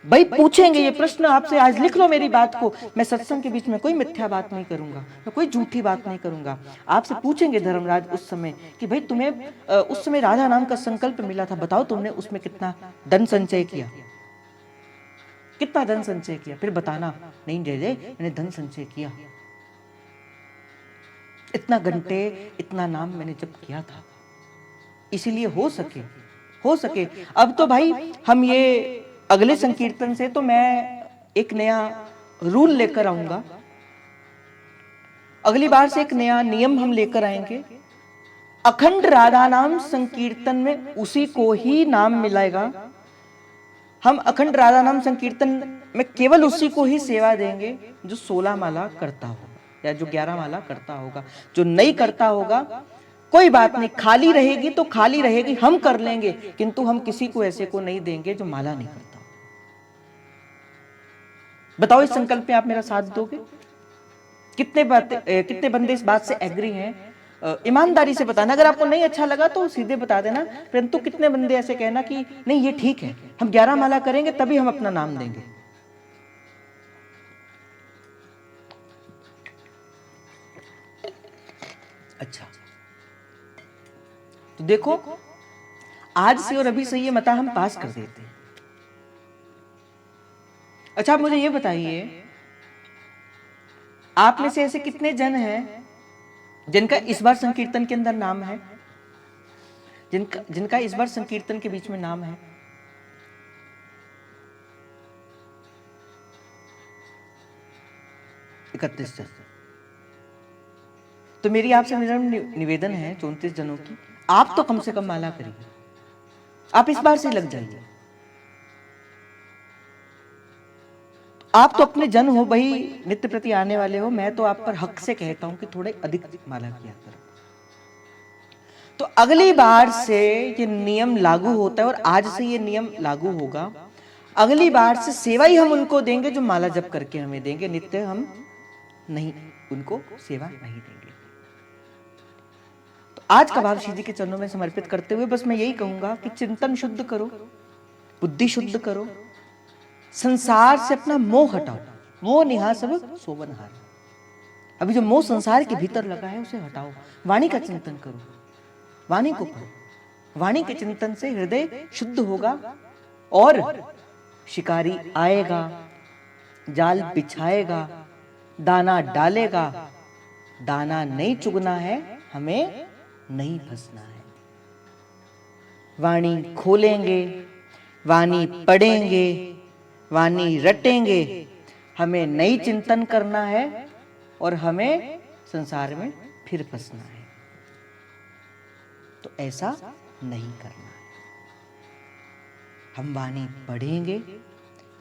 भाई पूछेंगे ये प्रश्न आपसे। आज लिख लो मेरी बात को, मैं सत्संग के बीच में कोई मिथ्या बात नहीं करूंगा, मैं कोई झूठी बात नहीं करूंगा। आपसे पूछेंगे धर्मराज उस समय कि भाई तुम्हें उस समय राधा नाम का संकल्प मिला था, बताओ तुमने उसमें कितना धन संचय किया, कितना धन संचय किया? फिर बताना नहीं जय जय मैंने धन संचय किया, इतना घंटे इतना नाम मैंने जप किया था। इसीलिए हो सके अब तो भाई हम ये अगले संकीर्तन से तो मैं एक नया रूल लेकर आऊंगा, अगली बार से एक नया नियम हम लेकर आएंगे। अखंड राधा नाम संकीर्तन में उसी को ही नाम मिलेगा। हम अखंड राधा नाम संकीर्तन में केवल उसी को ही सेवा देंगे जो 16 माला करता हो या जो 11 माला करता होगा। जो नहीं करता होगा कोई बात नहीं, खाली रहेगी तो खाली रहेगी, हम कर लेंगे, किंतु हम किसी को ऐसे को नहीं देंगे जो माला नहीं करता। बताओ इस संकल्प में आप मेरा साथ दोगे? कितने बंदे इस बात से एग्री हैं? ईमानदारी से बताना। अगर आपको नहीं अच्छा लगा तो सीधे बता देना, परंतु कितने बंदे ऐसे कहना कि नहीं ये ठीक है, हम 11 माला करेंगे तभी हम अपना नाम देंगे। अच्छा, तो देखो आज से और अभी से ये मता हम पास कर देते हैं। अच्छा, आप मुझे ये बताइए, आप में से ऐसे कितने जन हैं जिनका इस बार संकीर्तन के अंदर नाम है, जिनका इस बार संकीर्तन के बीच में नाम है? इकतीस जन। तो मेरी आपसे निवेदन है 34 जनों की, आप तो कम से कम माला करिए, आप इस बार से लग जाइए। आप तो अपने जन हो भाई, नित्य प्रति आने वाले हो, मैं तो आप पर हक से कहता हूं कि थोड़े अधिक माला किया करो। तो अगली बार से ये नियम लागू होता है और आज से ये नियम लागू होगा। अगली बार से सेवा ही हम उनको देंगे जो माला जप करके हमें देंगे, नित्य हम नहीं, उनको सेवा नहीं देंगे। तो आज का भाव श्री जी के चरणों में समर्पित करते हुए बस मैं यही कहूंगा कि चिंतन शुद्ध करो, बुद्धि शुद्ध करो, संसार से अपना मोह हटाओ। मोह निहा सब सोवनहार। अभी जो मोह संसार के भीतर लगा है उसे हटाओ, वाणी का चिंतन करो, वाणी को पढ़ो। वाणी के चिंतन से हृदय शुद्ध होगा और शिकारी आएगा, जाल बिछाएगा, दाना डालेगा, दाना नहीं चुगना है, हमें नहीं फंसना है। वाणी खोलेंगे, वाणी पढ़ेंगे, वाणी रटेंगे, हमें नई चिंतन करना है और हमें संसार में फिर फंसना है। तो ऐसा नहीं करना है। हम वाणी पढ़ेंगे,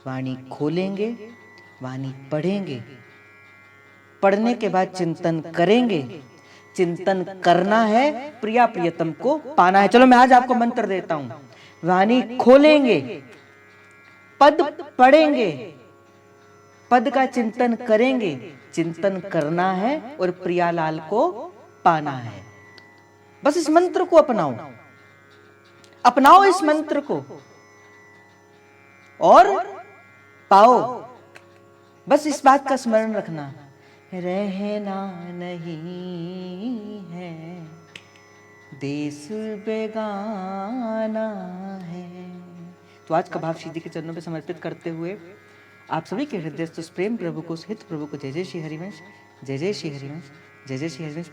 वाणी खोलेंगे, वाणी पढ़ेंगे, पढ़ने के बाद चिंतन करेंगे। चिंतन करना है, प्रिया प्रियतम को पाना है। चलो मैं आज आपको मंत्र देता हूं। वाणी खोलेंगे, पद पढ़ेंगे, पद का चिंतन करेंगे, चिंतन करना है और प्रियालाल को पाना है। बस इस मंत्र को अपनाओ, अपनाओ इस मंत्र को और पाओ। बस इस बात का स्मरण रखना, रहना नहीं है, देश बेगाना है। तो आज का भाव श्री जी के चरणों पे समर्पित करते हुए आप सभी के हृदय प्रेम प्रभु को, हित प्रभु को जय जय श्री हरिवंश, जय जय श्री हरिवंश, जय जय श्री हरिवंश।